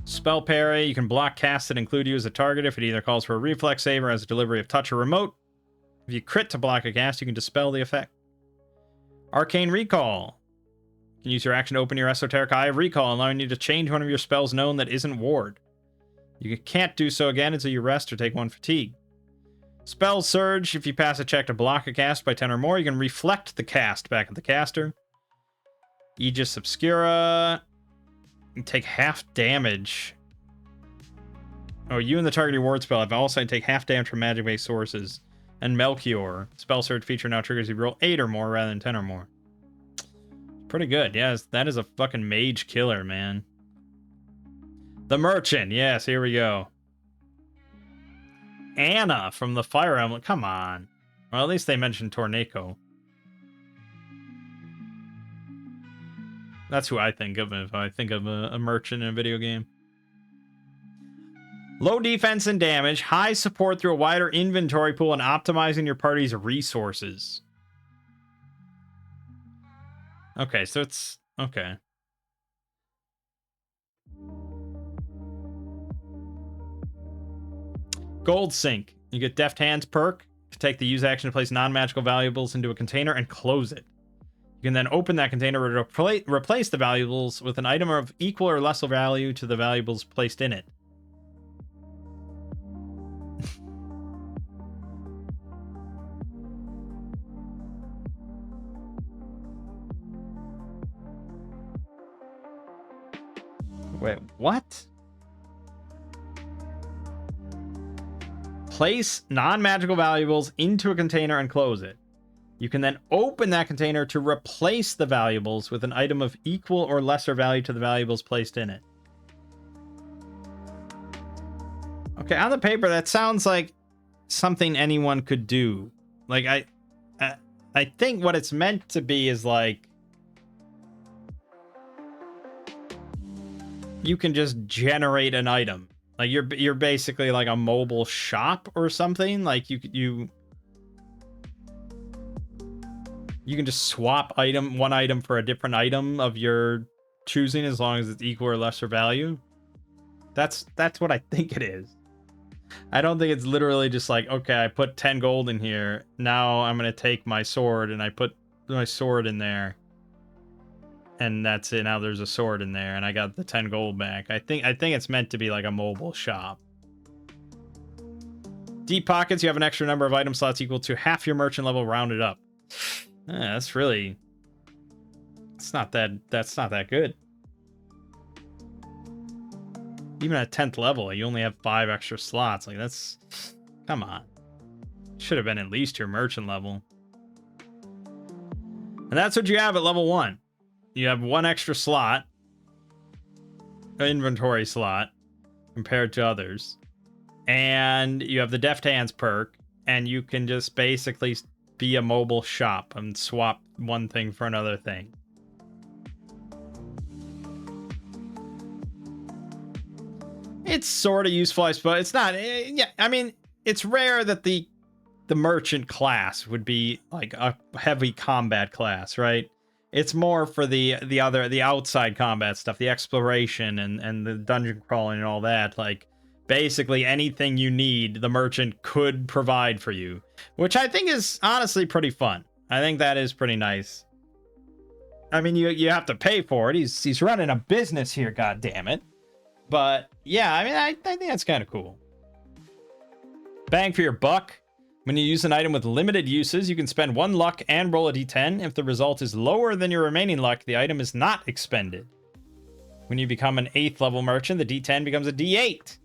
Spell Parry. You can block casts that include you as a target if it either calls for a reflex save or has a delivery of touch or remote. If you crit to block a cast, you can dispel the effect. Arcane Recall. You can use your action to open your Esoteric Eye of Recall, allowing you to change one of your spells known that isn't Ward. You can't do so again until you rest or take 1 fatigue. Spell Surge. If you pass a check to block a cast by 10 or more, you can reflect the cast back at the caster. Aegis Obscura. You take half damage. Oh, you and the target ward spell have also take half damage from magic-based sources. And Melchior. Spell Surge feature now triggers if you roll 8 or more rather than 10 or more. Pretty good. Yes, that is a fucking mage killer, man. The Merchant. Yes, here we go. Anna from the Fire Emblem. Come on. Well, at least they mentioned Torneko. That's who I think of if I think of a merchant in a video game. Low defense and damage, high support through a wider inventory pool, and optimizing your party's resources. Okay, so it's... okay. Gold Sink. You get Deft Hands perk to take the use action to place non-magical valuables into a container and close it. You can then open that container to replace the valuables with an item of equal or lesser value to the valuables placed in it. Wait, what? Place non-magical valuables into a container and close it. You can then open that container to replace the valuables with an item of equal or lesser value to the valuables placed in it. Okay, on the paper, that sounds like something anyone could do. Like, I think what it's meant to be is like... you can just generate an item. Like you're basically like a mobile shop or something. Like you can just swap one item for a different item of your choosing as long as it's equal or lesser value. That's what I think it is. I don't think it's literally just like, okay, I put 10 gold in here. Now I'm going to take my sword and I put my sword in there. And that's it. Now there's a sword in there, and I got the 10 gold back. I think it's meant to be like a mobile shop. Deep pockets. You have an extra number of item slots equal to half your merchant level rounded up. That's really. It's not that. That's not that good. Even at 10th level, you only have 5 extra slots. Like that's. Come on. Should have been at least your merchant level. And that's what you have at level 1. You have 1 extra slot, inventory slot, compared to others. And you have the Deft Hands perk, and you can just basically be a mobile shop and swap one thing for another thing. It's sort of useful, I suppose. It's not... yeah, I mean, it's rare that the merchant class would be like a heavy combat class, right? It's more for the outside combat stuff, the exploration and the dungeon crawling and all that. Like, basically anything you need, the merchant could provide for you, which I think is honestly pretty fun. I think that is pretty nice. I mean, you have to pay for it. He's running a business here, god damn it. But yeah, I mean, I think that's kind of cool. Bang for your buck. When you use an item with limited uses, you can spend 1 luck and roll a d10. If the result is lower than your remaining luck, the item is not expended. When you become an 8th level merchant, the d10 becomes a d8.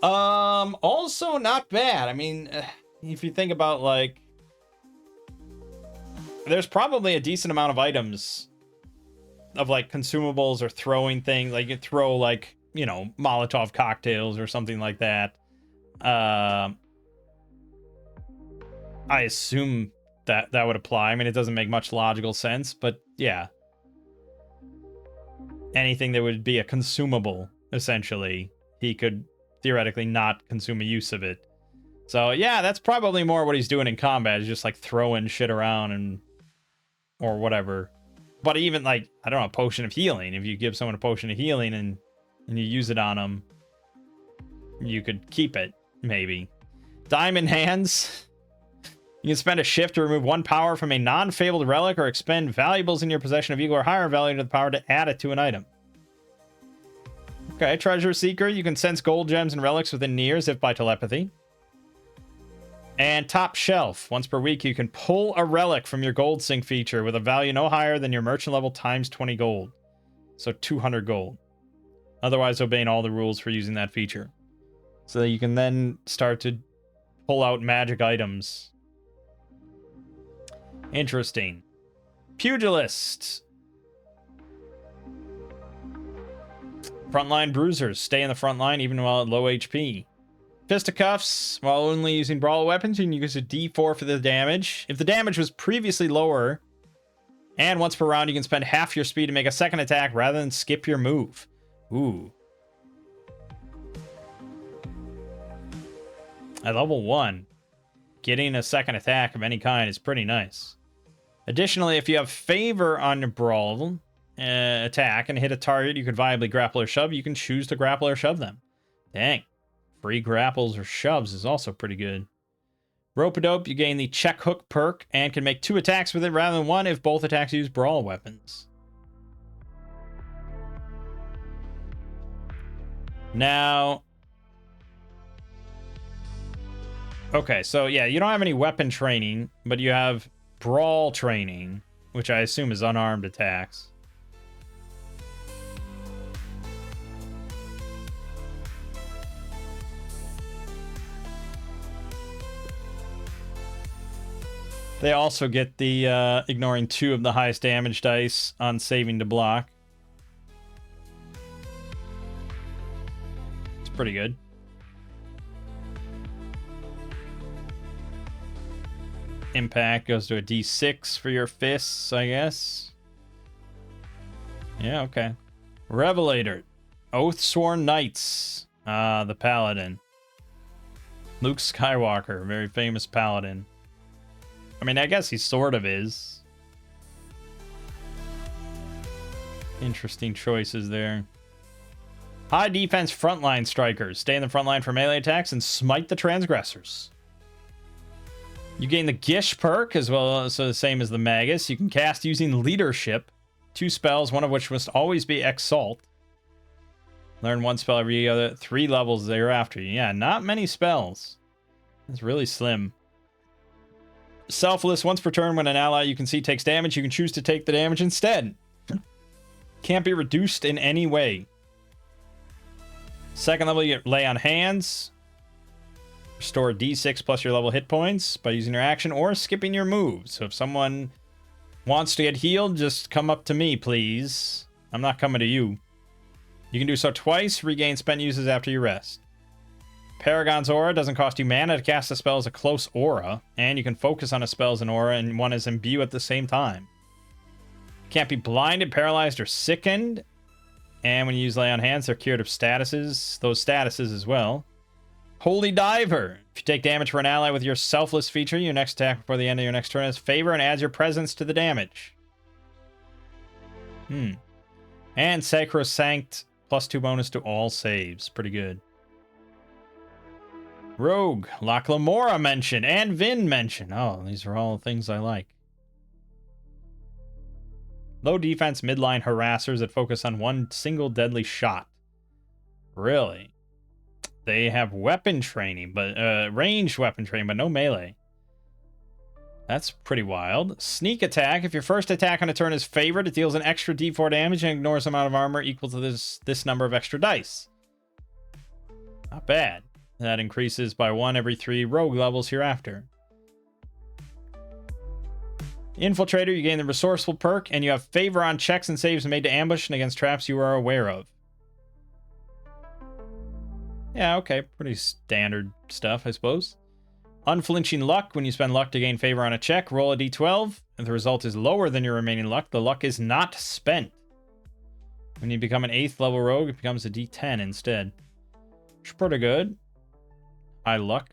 Also not bad. I mean, if you think about, like, there's probably a decent amount of items of, like, consumables or throwing things. Like, you throw, like, you know, Molotov cocktails or something like that. I assume that would apply. I mean, it doesn't make much logical sense, but yeah. Anything that would be a consumable, essentially, he could theoretically not consume a use of it. So yeah, that's probably more what he's doing in combat, is just like throwing shit around and or whatever. But even like, I don't know, a potion of healing. If you give someone a potion of healing and you use it on them, you could keep it, maybe. Diamond hands. You can spend a shift to remove 1 power from a non-fabled relic or expend valuables in your possession of equal or higher value to the power to add it to an item. Okay, Treasure Seeker. You can sense gold gems and relics within near as if by telepathy. And Top Shelf. Once per week, you can pull a relic from your gold sink feature with a value no higher than your merchant level times 20 gold. So 200 gold. Otherwise, obeying all the rules for using that feature. So you can then start to pull out magic items. Interesting. Pugilist. Frontline bruisers. Stay in the front line even while at low HP. Fisticuffs. While only using brawl weapons, you can use a d4 for the damage. If the damage was previously lower, and once per round, you can spend half your speed to make a second attack rather than skip your move. Ooh. At level 1, getting a second attack of any kind is pretty nice. Additionally, if you have favor on your brawl attack and hit a target you could viably grapple or shove, you can choose to grapple or shove them. Dang. Free grapples or shoves is also pretty good. Rope-a-dope, you gain the check hook perk and can make 2 attacks with it rather than 1 if both attacks use brawl weapons. Now... okay, so yeah, you don't have any weapon training, but you have brawl training, which I assume is unarmed attacks. They also get the ignoring 2 of the highest damage dice on saving to block. It's pretty good. Impact goes to a d6 for your fists, I guess. Yeah, okay. Revelator. Oath-sworn Knights. The Paladin. Luke Skywalker, very famous Paladin. I mean, I guess he sort of is. Interesting choices there. High defense frontline strikers. Stay in the front line for melee attacks and smite the transgressors. You gain the Gish perk as well, so the same as the Magus. You can cast using leadership. 2 spells, one of which must always be Exalt. Learn 1 spell every other 3 levels thereafter. Yeah, not many spells. It's really slim. Selfless. Once per turn, when an ally you can see takes damage, you can choose to take the damage instead. Can't be reduced in any way. 2nd level, you get Lay on Hands. Restore d6 plus your level hit points by using your action or skipping your move. So if someone wants to get healed, just come up to me, please. I'm not coming to you. You can do so twice. Regain spent uses after you rest. Paragon's Aura doesn't cost you mana to cast a spell as a close aura, and you can focus on a spell as an aura and one as imbue at the same time. Can't be blinded, paralyzed, or sickened. And when you use Lay on Hands, they're curative statuses. Those statuses as well. Holy Diver. If you take damage for an ally with your selfless feature, your next attack before the end of your next turn has favor and adds your presence to the damage. And Sacrosanct, +2 bonus to all saves. Pretty good. Rogue, Lachlamora mention, and Vin mention. Oh, these are all things I like. Low defense midline harassers that focus on one single deadly shot. Really? They have weapon training, but ranged weapon training, but no melee. That's pretty wild. Sneak attack. If your first attack on a turn is favored, it deals an extra d4 damage and ignores an amount of armor equal to this number of extra dice. Not bad. That increases by 1 every 3 rogue levels hereafter. Infiltrator, you gain the resourceful perk, and you have favor on checks and saves made to ambush and against traps you are aware of. Yeah, okay. Pretty standard stuff, I suppose. Unflinching luck. When you spend luck to gain favor on a check, roll a d12. If the result is lower than your remaining luck, the luck is not spent. When you become an 8th level rogue, it becomes a d10 instead. Which is pretty good. High luck.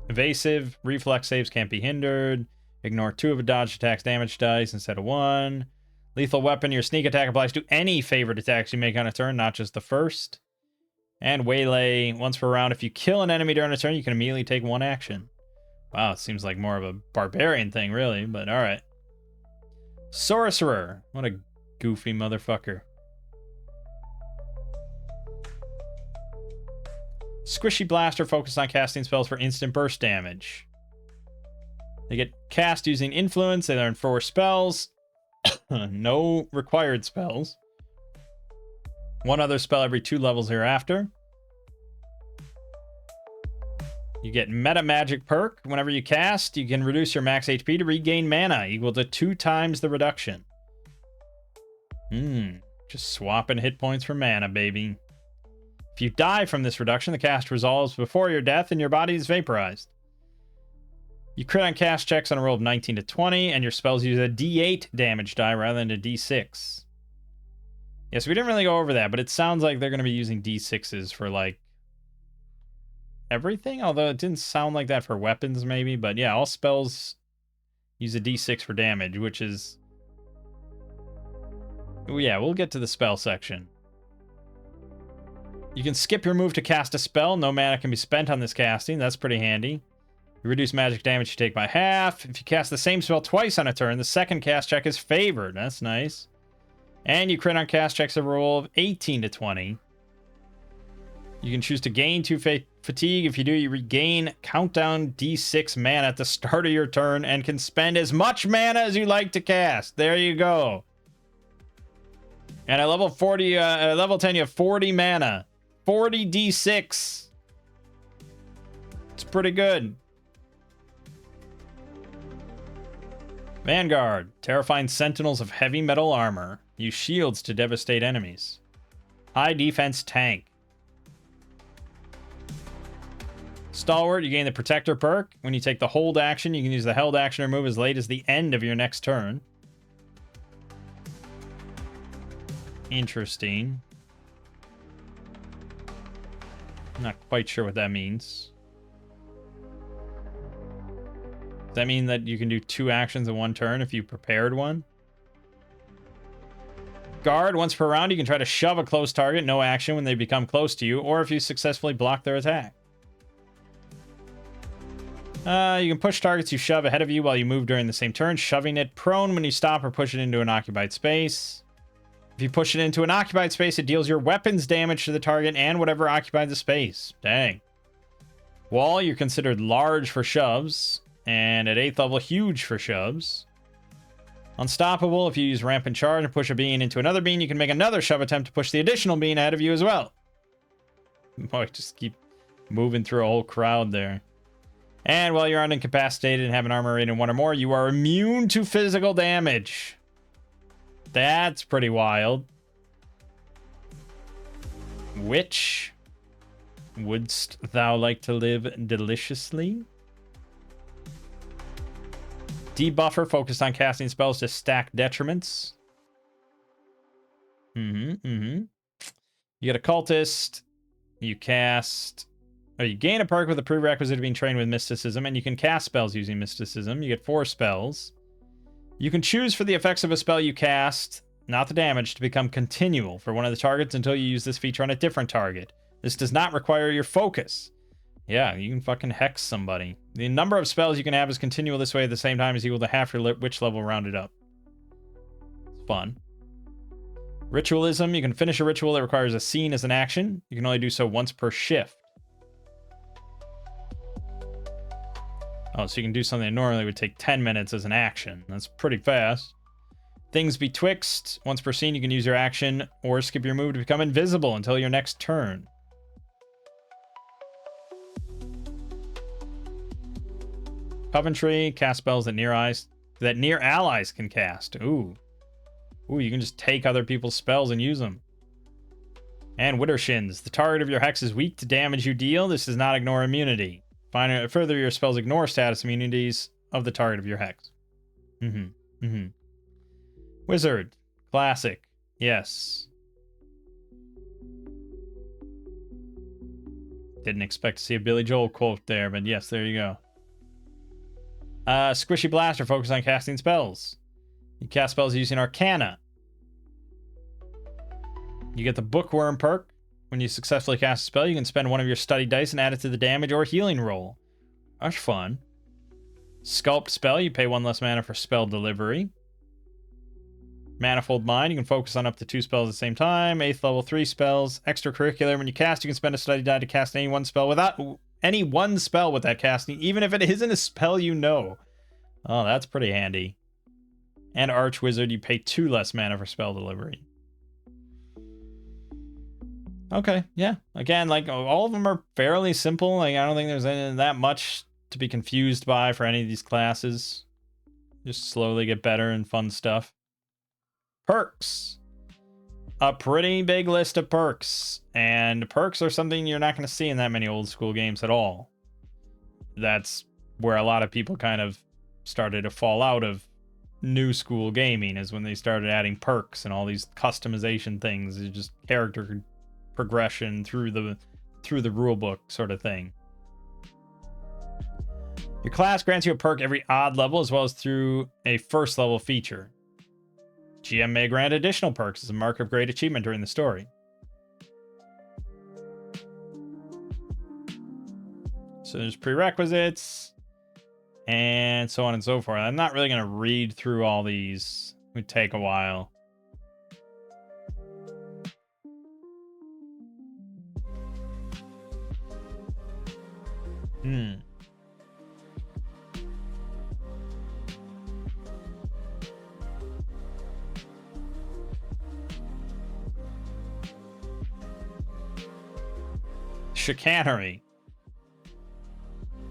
Evasive. Reflex saves can't be hindered. Ignore 2 of a dodge attack's damage dice instead of 1. Lethal weapon. Your sneak attack applies to any favored attacks you make on a turn, not just the first. And waylay. Once per round, if you kill an enemy during a turn, you can immediately take 1 action. Wow, it seems like more of a barbarian thing, really, but alright. Sorcerer. What a goofy motherfucker. Squishy Blaster focused on casting spells for instant burst damage. They get cast using influence. They learn 4 spells. No required spells. 1 other spell every 2 levels hereafter. You get Meta Magic perk. Whenever you cast, you can reduce your max HP to regain mana, equal to 2 times the reduction. Just swapping hit points for mana, baby. If you die from this reduction, the cast resolves before your death and your body is vaporized. You crit on cast checks on a roll of 19 to 20, and your spells use a d8 damage die rather than a d6. Yes, we didn't really go over that, but it sounds like they're going to be using d6s for, like, everything? Although it didn't sound like that for weapons, maybe. But yeah, all spells use a d6 for damage, which is... Yeah, we'll get to the spell section. You can skip your move to cast a spell. No mana can be spent on this casting. That's pretty handy. You reduce magic damage you take by half. If you cast the same spell twice on a turn, the second cast check is favored. That's nice. And you crit on cast checks a roll of 18 to 20. You can choose to gain 2 fatigue. If you do, you regain countdown d6 mana at the start of your turn and can spend as much mana as you like to cast. There you go. And at level 40, level 10, you have 40 mana. 40 d6. It's pretty good. Vanguard. Terrifying sentinels of heavy metal armor. Use shields to devastate enemies. High defense tank. Stalwart. You gain the Protector perk. When you take the hold action, you can use the held action or move as late as the end of your next turn. Interesting. Not quite sure what that means. Does that mean that you can do 2 actions in 1 turn if you prepared one? Guard. Once per round, you can try to shove a close target, no action when they become close to you, or if you successfully block their attack. You can push targets you shove ahead of you while you move during the same turn, shoving it prone when you stop or push it into an occupied space. If you push it into an occupied space, it deals your weapons damage to the target and whatever occupied the space. Dang. Wall. You're considered large for shoves, and at 8th level, huge for shoves. Unstoppable. If you use rampant charge and push a being into another being, you can make another shove attempt to push the additional being ahead of you as well. Boy, just keep moving through a whole crowd there. And while you're unincapacitated and have an armor rating 1 or more, you are immune to physical damage. That's pretty wild. Which wouldst thou like to live deliciously? Debuffer, focused on casting spells to stack detriments. You get a cultist. You cast... Oh, you gain a perk with a prerequisite of being trained with mysticism, and you can cast spells using mysticism. You get 4 spells. You can choose for the effects of a spell you cast, not the damage, to become continual for one of the targets until you use this feature on a different target. This does not require your focus. Yeah, you can fucking hex somebody. The number of spells you can have is continual this way at the same time is equal to half your witch level rounded up. It's fun. Ritualism. You can finish a ritual that requires a scene as an action. You can only do so once per shift. Oh, so you can do something that normally would take 10 minutes as an action. That's pretty fast. Things Betwixt. Once per scene, you can use your action or skip your move to become invisible until your next turn. Coventry. Cast spells that near allies can cast. Ooh. Ooh, you can just take other people's spells and use them. And Widdershins. The target of your hex is weak to damage you deal. This does not ignore immunity. Further, your spells ignore status immunities of the target of your hex. Wizard. Classic. Yes. Didn't expect to see a Billy Joel quote there, but yes, there you go. Squishy Blaster. Focus on casting spells. You cast spells using Arcana. You get the Bookworm perk. When you successfully cast a spell, you can spend one of your study dice and add it to the damage or healing roll. That's fun. Sculpt spell. You pay 1 less mana for spell delivery. Manifold Mind. You can focus on up to 2 spells at the same time. 8th level 3 spells. Extracurricular. When you cast, you can spend a study die to cast any one spell with that casting, even if it isn't a spell you know. Oh, that's pretty handy. And Arch Wizard. You pay 2 less mana for spell delivery. Okay, yeah. Again, like, all of them are fairly simple. Like, I don't think there's that much to be confused by for any of these classes. Just slowly get better and fun stuff. Perks. A pretty big list of perks. And perks are something you're not going to see in that many old school games at all. That's where a lot of people kind of started to fall out of new school gaming, is when they started adding perks and all these customization things. It's just character progression through the rule book sort of thing. Your class grants you a perk every odd level, as well as through a first level feature. GM may grant additional perks as a mark of great achievement during the story. So there's prerequisites and so on and so forth. I'm not really going to read through all these. It would take a while. Chicanery.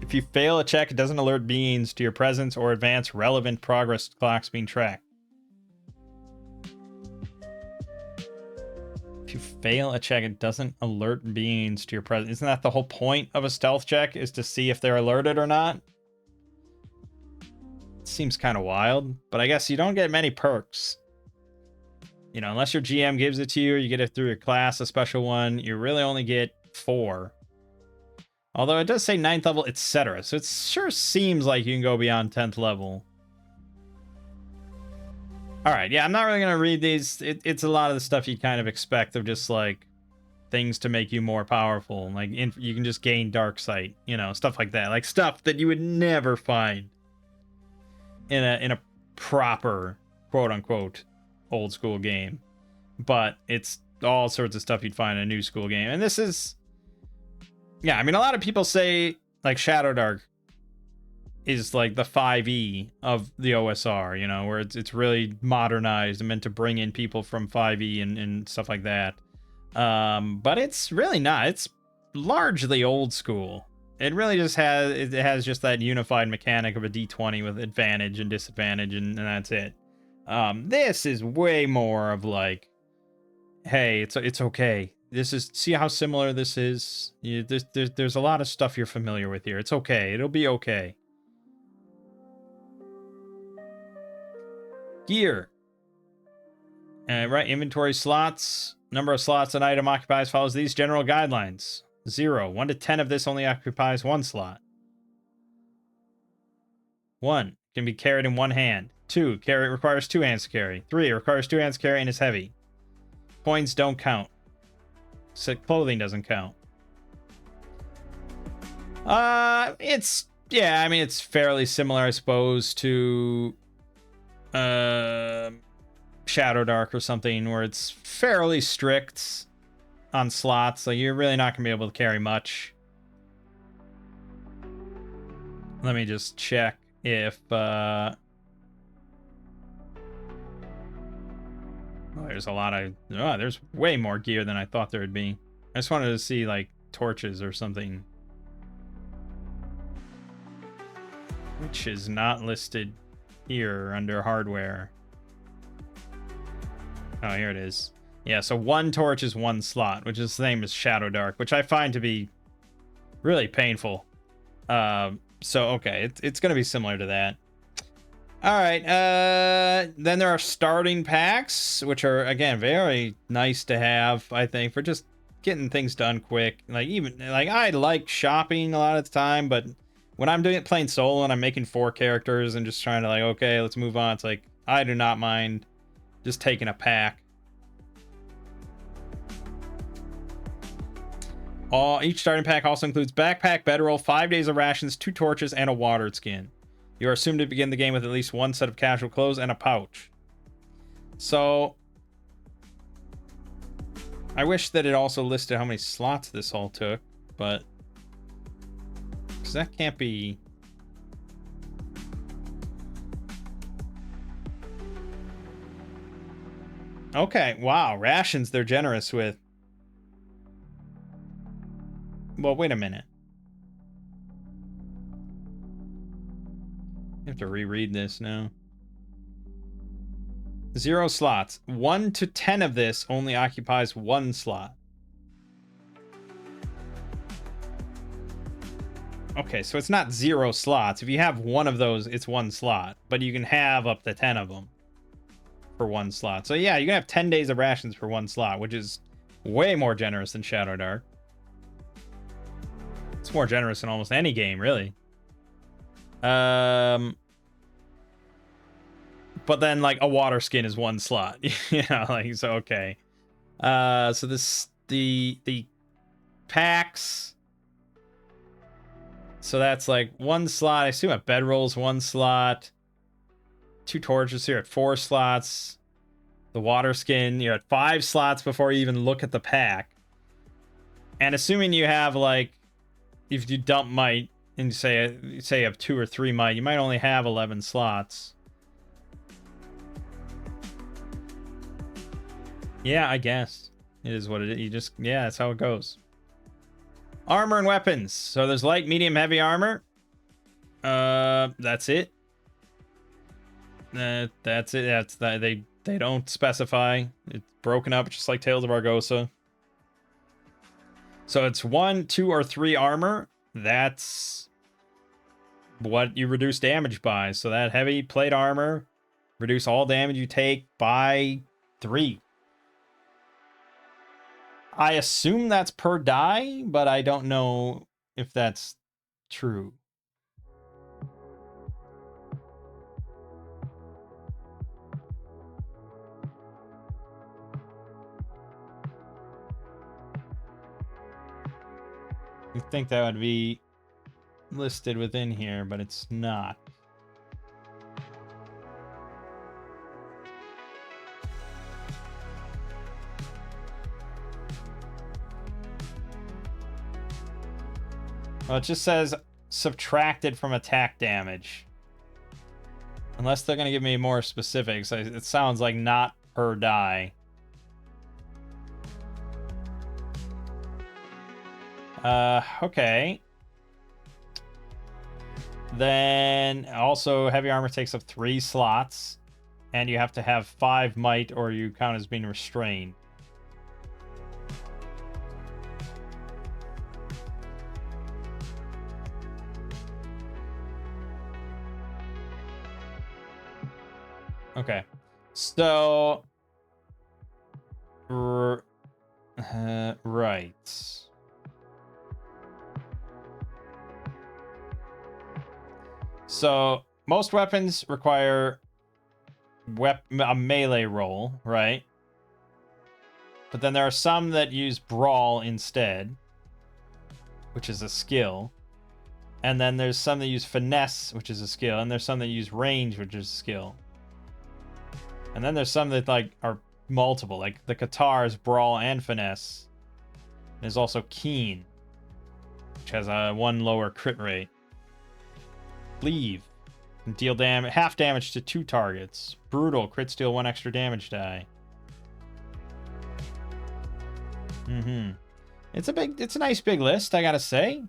If you fail a check, it doesn't alert beings to your presence or advance relevant progress clocks being tracked. If you fail a check, it doesn't alert beings to your presence. Isn't that the whole point of a stealth check, is to see if they're alerted or not? It seems kind of wild, but I guess you don't get many perks. You know, unless your GM gives it to you or you get it through your class, a special one, you really only get 4. Although it does say 9th level, etc. So it sure seems like you can go beyond 10th level. Alright, yeah, I'm not really going to read these. It's a lot of the stuff you kind of expect of just, like, things to make you more powerful. Like, you can just gain dark sight, you know, stuff like that. Like, stuff that you would never find in a proper, quote-unquote, old-school game. But it's all sorts of stuff you'd find in a new school game. And this is... Yeah, I mean, a lot of people say, like, Shadow Dark is, like, the 5e of the OSR, you know, where it's really modernized and meant to bring in people from 5e and stuff like that. But it's really not. It's largely old school. It really just has just that unified mechanic of a d20 with advantage and disadvantage, and that's it. This is way more of, like, hey, it's okay. This is, see how similar this is? There's a lot of stuff you're familiar with here. It's okay. It'll be okay. Gear. Right, inventory slots. Number of slots an item occupies follows these general guidelines. 0. 1 to 10 of this only occupies 1 slot. 1. Can be carried in one hand. 2. Carry requires 2 hands to carry. 3. Requires 2 hands to carry and is heavy. Coins don't count. So clothing doesn't count. It's yeah, I mean it's fairly similar, I suppose, to Shadow Dark or something, where it's fairly strict on slots, so you're really not gonna be able to carry much. Let me just check if oh, there's a lot of there's way more gear than I thought there would be. I just wanted to see like torches or something, which is not listed here under hardware. Oh, here it is. Yeah, so 1 torch is 1 slot, which is the same as Shadow Dark, which I find to be really painful. So okay, it's gonna be similar to that. All right, then there are starting packs, which are again very nice to have, I think, for just getting things done quick. Like even like I like shopping a lot of the time, but when I'm doing it playing solo and I'm making 4 characters and just trying to like, okay, let's move on, it's like I do not mind just taking a pack. Each starting pack also includes backpack, bedroll, 5 days of rations, 2 torches, and a watered skin. You are assumed to begin the game with at least 1 set of casual clothes and a pouch. So I wish that it also listed how many slots this all took, but because that can't be. Okay, wow, rations they're generous with. Well, wait a minute. I have to reread this now. 0 slots. 1 to 10 of this only occupies 1 slot. Okay, so it's not 0 slots. If you have 1 of those, it's 1 slot. But you can have up to 10 of them for 1 slot. So yeah, you can have 10 days of rations for 1 slot, which is way more generous than Shadow Dark. It's more generous in almost any game, really. But then like a water skin is 1 slot. Yeah, like so okay. So this the packs. So that's like 1 slot. I assume a bedroll's 1 slot. 2 torches here at 4 slots. The water skin, you're at 5 slots before you even look at the pack. And assuming you have like, if you dump might and you say you have 2 or 3 might, you might only have 11 slots. Yeah, I guess it is what it is. You just, yeah, that's how it goes. Armor and weapons. So there's light, medium, heavy armor. That's it. That's it. That's that. They don't specify. It's broken up just like Tales of Argosa. So it's 1, 2, or 3 armor. That's what you reduce damage by. So that heavy plate armor, reduce all damage you take by 3. I assume that's per die, but I don't know if that's true. You'd think that would be listed within here, but it's not. Well, it just says subtracted from attack damage. Unless they're going to give me more specifics. It sounds like not per die. Okay. Then also heavy armor takes up 3 slots. And you have to have 5 might or you count as being restrained. Okay. So Right. So most weapons require a melee roll, right? But then there are some that use brawl instead, which is a skill. And then there's some that use finesse, which is a skill, and there's some that use range, which is a skill. And then there's some that like are multiple, like the Qatar's brawl and finesse. There's also keen, which has a 1 lower crit rate. Cleave can deal half damage to 2 targets. Brutal crits deal 1 extra damage die. It's a nice big list, I gotta say.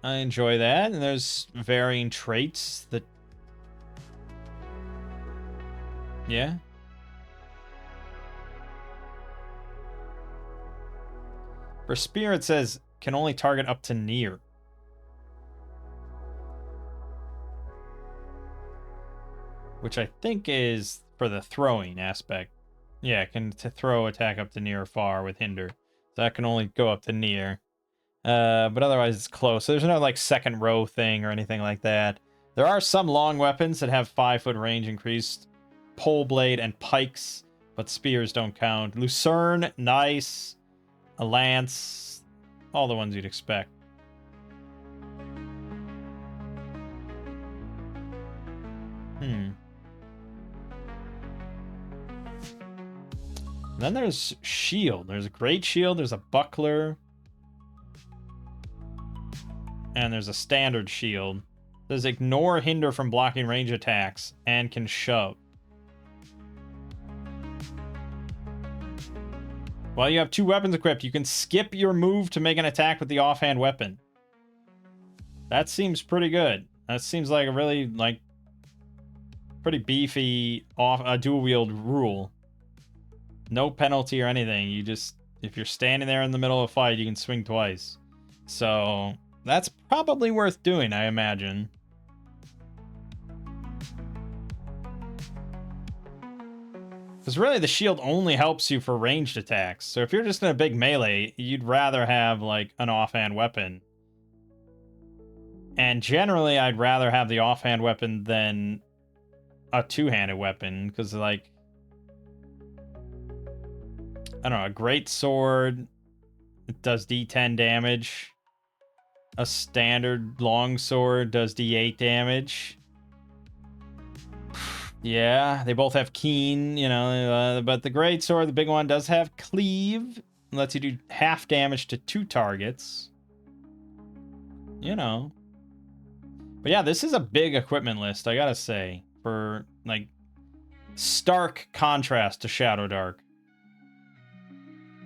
I enjoy that, and there's varying traits that. Yeah. For spear, it says can only target up to near. Which I think is for the throwing aspect. Yeah, can to throw attack up to near or far with hinder. So that can only go up to near. But otherwise it's close. So there's no like second row thing or anything like that. There are some long weapons that have 5-foot range increased. Pole blade and pikes, but spears don't count. Lucerne, nice. A lance, all the ones you'd expect. Then there's shield. There's a great shield. There's a buckler. And there's a standard shield. It says ignore hinder from blocking range attacks and can shove. While you have 2 weapons equipped, you can skip your move to make an attack with the offhand weapon. That seems pretty good. That seems like a really, like, pretty beefy dual wield rule. No penalty or anything. You just, if you're standing there in the middle of a fight, you can swing twice. So that's probably worth doing, I imagine. Because really, the shield only helps you for ranged attacks. So if you're just in a big melee, you'd rather have, like, an offhand weapon. And generally, I'd rather have the offhand weapon than a two-handed weapon. Because, like, I don't know, a great sword, it does D10 damage. A standard long sword does D8 damage. Yeah, they both have keen, you know, but the great sword, the big one, does have cleave. It lets you do half damage to 2 targets. You know. But yeah, this is a big equipment list, I gotta say. For, like, stark contrast to Shadow Dark.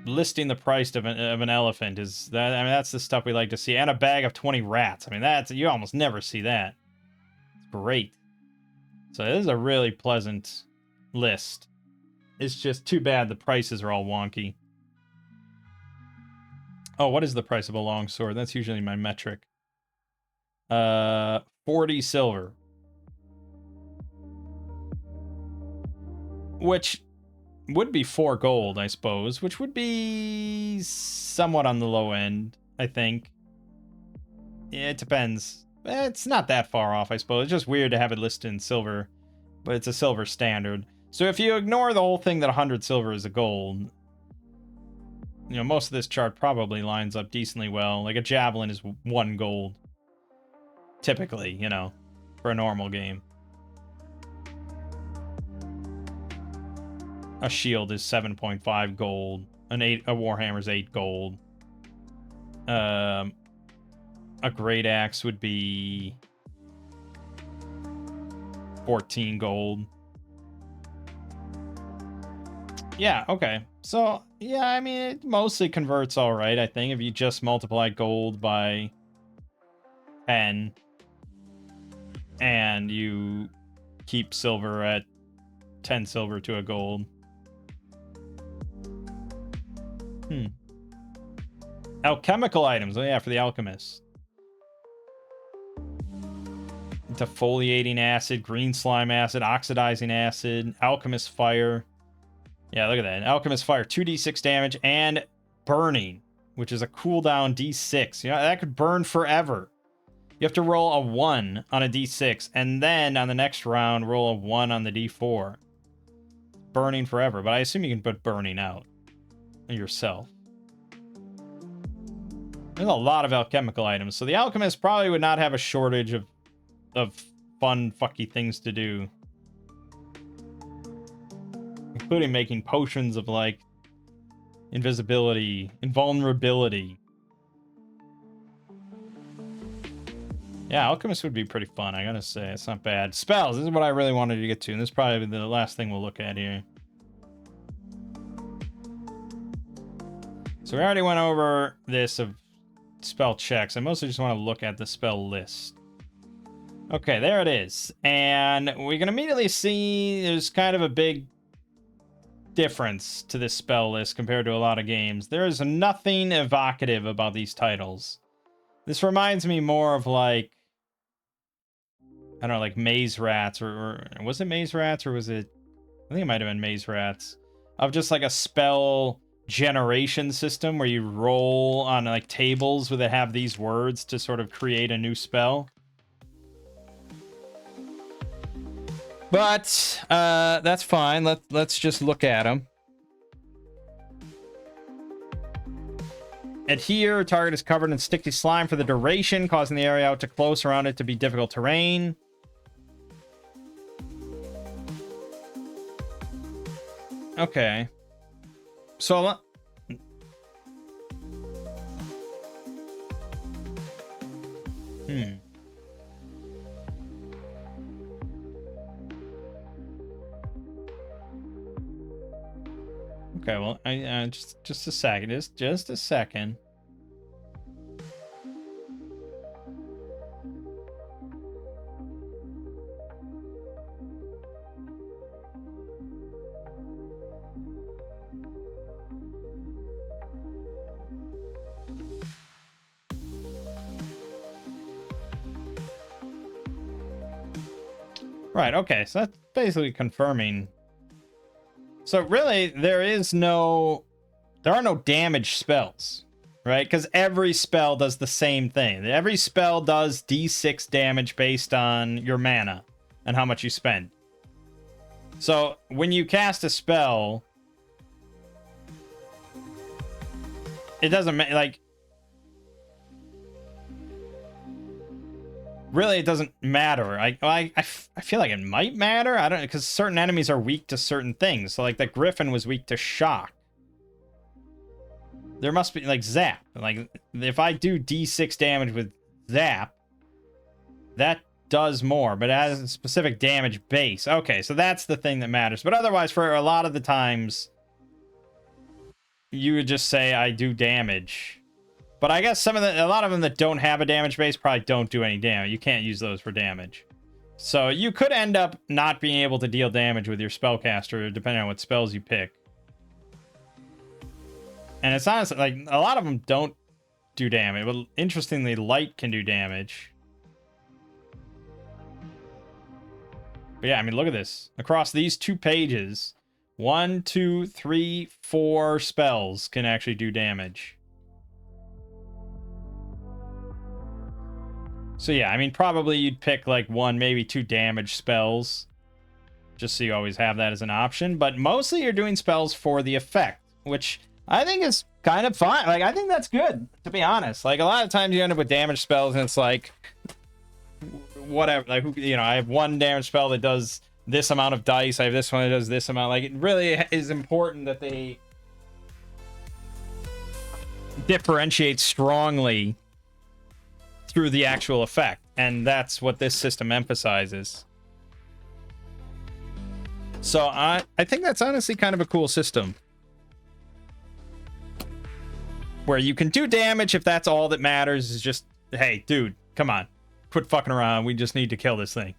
Listing the price of an elephant is that, I mean, that's the stuff we like to see. And a bag of 20 rats. I mean, that's, you almost never see that. It's great. So this is a really pleasant list. It's just too bad the prices are all wonky. Oh, what is the price of a longsword? That's usually my metric. 40 silver. Which would be 4 gold, I suppose, which would be somewhat on the low end, I think. It depends. It's not that far off, I suppose. It's just weird to have it listed in silver, but it's a silver standard. So if you ignore the whole thing that 100 silver is a gold, you know, most of this chart probably lines up decently well. Like a javelin is 1 gold, typically, you know, for a normal game. A shield is 7.5 gold. A warhammer is 8 gold. A great axe would be 14 gold. Yeah, okay. So, yeah, I mean, it mostly converts all right, I think, if you just multiply gold by 10 and you keep silver at 10 silver to a gold. Alchemical items. Oh, yeah, for the alchemist. Defoliating acid, green slime acid, oxidizing acid, alchemist fire. Yeah, look at that. Alchemist fire, 2d6 damage, and burning, which is a cooldown d6. You know, that could burn forever. You have to roll a 1 on a d6, and then on the next round, roll a 1 on the d4. Burning forever, but I assume you can put burning out yourself. There's a lot of alchemical items, so the alchemist probably would not have a shortage of fun, fucky things to do. Including making potions of, like, invisibility, invulnerability. Yeah, alchemist would be pretty fun, I gotta say. It's not bad. Spells, this is what I really wanted to get to, and this is probably the last thing we'll look at here. So we already went over this of spell checks. I mostly just want to look at the spell list. Okay, there it is. And we can immediately see there's kind of a big difference to this spell list compared to a lot of games. There is nothing evocative about these titles. This reminds me more of, like, I don't know, like Maze Rats, or was it Maze Rats, or was it, I think it might have been Maze Rats, of just like a spell generation system where you roll on, like, tables where they have these words to sort of create a new spell. But that's fine. Let's just look at them. Adhere, target is covered in sticky slime for the duration, causing the area out to close around it to be difficult terrain. Okay. So Okay, well, I just a second, just a second. Right, okay, so that's basically confirming. So really, there are no damage spells, right? Because every spell does the same thing. Every spell does d6 damage based on your mana and how much you spend. So when you cast a spell, it doesn't like, really, it doesn't matter. I feel like it might matter. I don't know, because certain enemies are weak to certain things. So, like, the Griffin was weak to shock. There must be, like, zap. Like, if I do d6 damage with zap, that does more, but it has a specific damage base. Okay, so that's the thing that matters. But otherwise, for a lot of the times, you would just say, I do damage. But I guess a lot of them that don't have a damage base probably don't do any damage. You can't use those for damage. So you could end up not being able to deal damage with your spellcaster, depending on what spells you pick. And it's honestly, like, a lot of them don't do damage, but interestingly, light can do damage. But yeah, I mean, look at this. Across these 2 pages, 1, 2, 3, 4 spells can actually do damage. So yeah, I mean, probably you'd pick, like, 1, maybe 2 damage spells, just so you always have that as an option. But mostly you're doing spells for the effect, which I think is kind of fine. Like, I think that's good, to be honest. Like, a lot of times you end up with damage spells, and it's like, whatever. Like, you know, I have 1 damage spell that does this amount of dice. I have this one that does this amount. Like, it really is important that they differentiate strongly through the actual effect, and that's what this system emphasizes. So I think that's honestly kind of a cool system, where you can do damage if that's all that matters. Is just, hey, dude, come on, quit fucking around, we just need to kill this thing.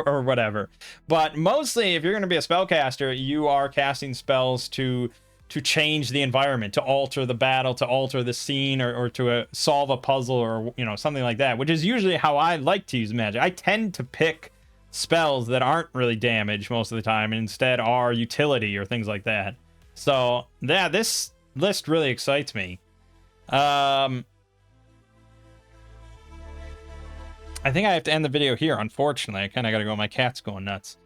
or whatever. But mostly, if you're going to be a spellcaster, you are casting spells to change the environment, to alter the battle, to alter the scene, or to solve a puzzle, or, you know, something like that, which is usually how I like to use magic. I tend to pick spells that aren't really damage most of the time, and instead are utility or things like that. So yeah, this list really excites me. I think I have to end the video here, unfortunately. I kind of got to go. My cat's going nuts.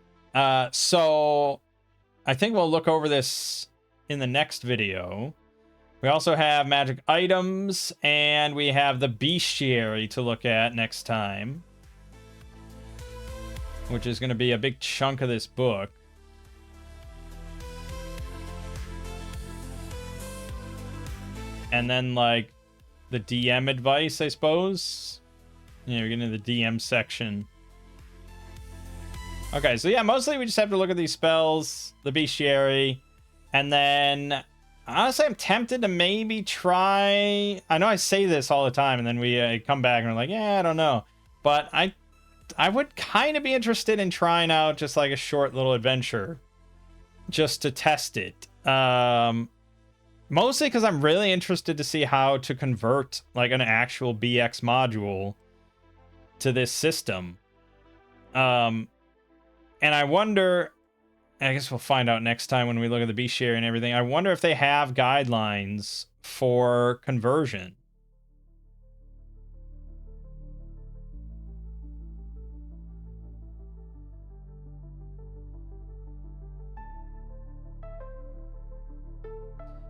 So I think we'll look over this in the next video. We also have magic items, and we have the bestiary to look at next time, which is going to be a big chunk of this book. And then, like, the DM advice, I suppose. Yeah, we're getting into the DM section. Okay, so yeah, mostly we just have to look at these spells, the bestiary, and then honestly, I'm tempted to maybe try. I know I say this all the time, and then we come back and we're like, yeah, I don't know. But I would kind of be interested in trying out just like a short little adventure, just to test it. Mostly because I'm really interested to see how to convert like an actual BX module to this system. And I wonder, I guess we'll find out next time when we look at the bestiary and everything. I wonder if they have guidelines for conversion.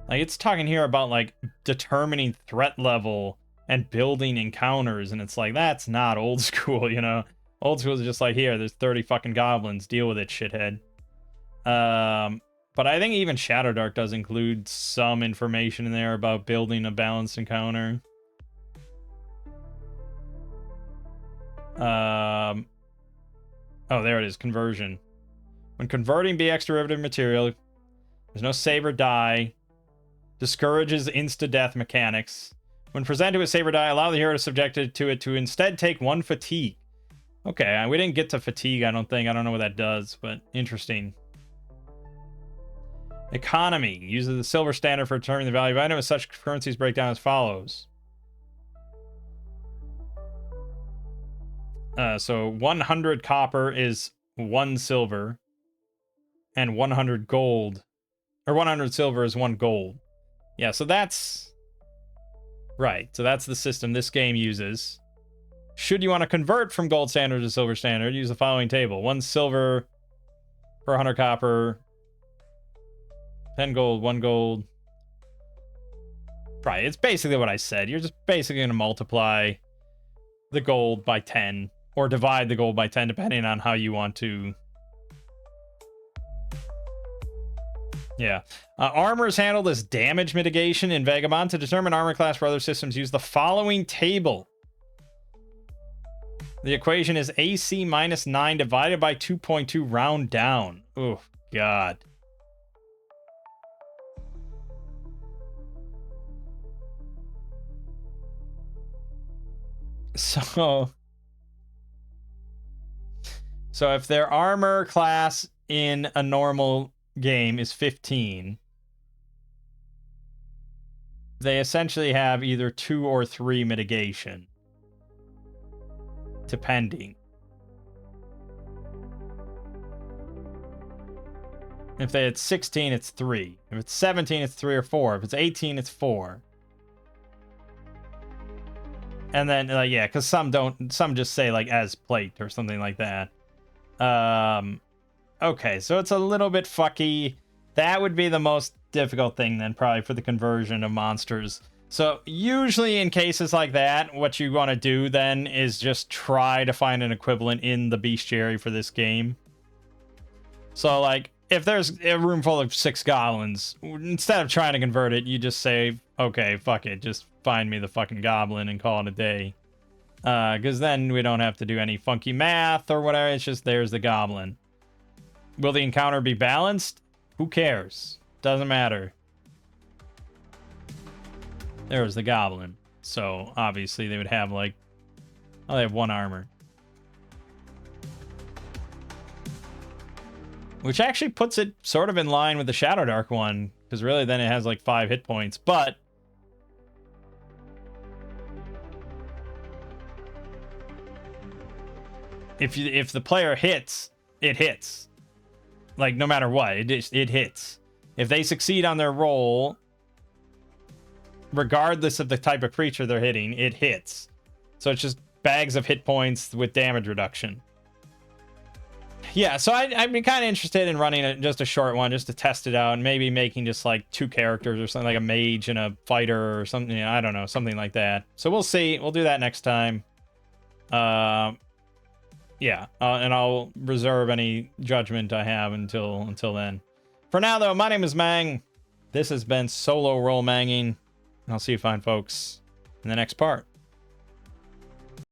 Like, it's talking here about, like, determining threat level and building encounters, and it's like, that's not old school, you know? Old school is just like, here, there's 30 fucking goblins, deal with it, shithead. But I think even Shadowdark does include some information in there about building a balanced encounter. Oh, there it is, conversion. When converting BX derivative material, there's no save or die. Discourages insta-death mechanics. When presented with save or die, allow the hero subjected to it to instead take 1 fatigue. Okay, we didn't get to fatigue, I don't think. I don't know what that does, but interesting. Economy. Uses the silver standard for determining the value of item, as such currencies break down as follows. So 100 copper is 1 silver, and 100 gold, or 100 silver is 1 gold. Yeah, so that's right. So that's the system this game uses. Should you want to convert from gold standard to silver standard, use the following table. 1 silver per 100 copper, 10 gold, 1 gold. Right, it's basically what I said. You're just basically going to multiply the gold by 10, or divide the gold by 10, depending on how you want to. Yeah. Armor is handled as damage mitigation in Vagabond. To determine armor class for other systems, use the following table. The equation is AC minus 9 divided by 2.2, round down. Oh, God. So if their armor class in a normal game is 15, they essentially have either 2 or 3 mitigation, depending. If they had 16, it's 3. If it's 17, it's 3 or 4. If it's 18, it's 4. And then, yeah, because some just say, like, as plate or something like that. Okay, so it's a little bit fucky. That would be the most difficult thing, then, probably, for the conversion of monsters. So, usually in cases like that, what you want to do, then, is just try to find an equivalent in the bestiary for this game. So, like, if there's a room full of 6 goblins, instead of trying to convert it, you just say, okay, fuck it, just find me the fucking goblin and call it a day. Because then we don't have to do any funky math or whatever, it's just there's the goblin. Will the encounter be balanced? Who cares? Doesn't matter. There's the goblin. So, obviously, they would have, like... Oh, they have 1 armor. Which actually puts it sort of in line with the Shadowdark one, because really then it has like 5 hit points, but... if the player hits, it hits. Like, no matter what, it hits. If they succeed on their roll, regardless of the type of creature they're hitting, it hits. So it's just bags of hit points with damage reduction. Yeah, so I'd be kind of interested in running just a short one just to test it out, and maybe making just like 2 characters or something, like a mage and a fighter or something. I don't know, something like that. So we'll see. We'll do that next time. Yeah, and I'll reserve any judgment I have until then. For now, though, my name is Mang. This has been Solo Roll Manging. I'll see you fine folks in the next part.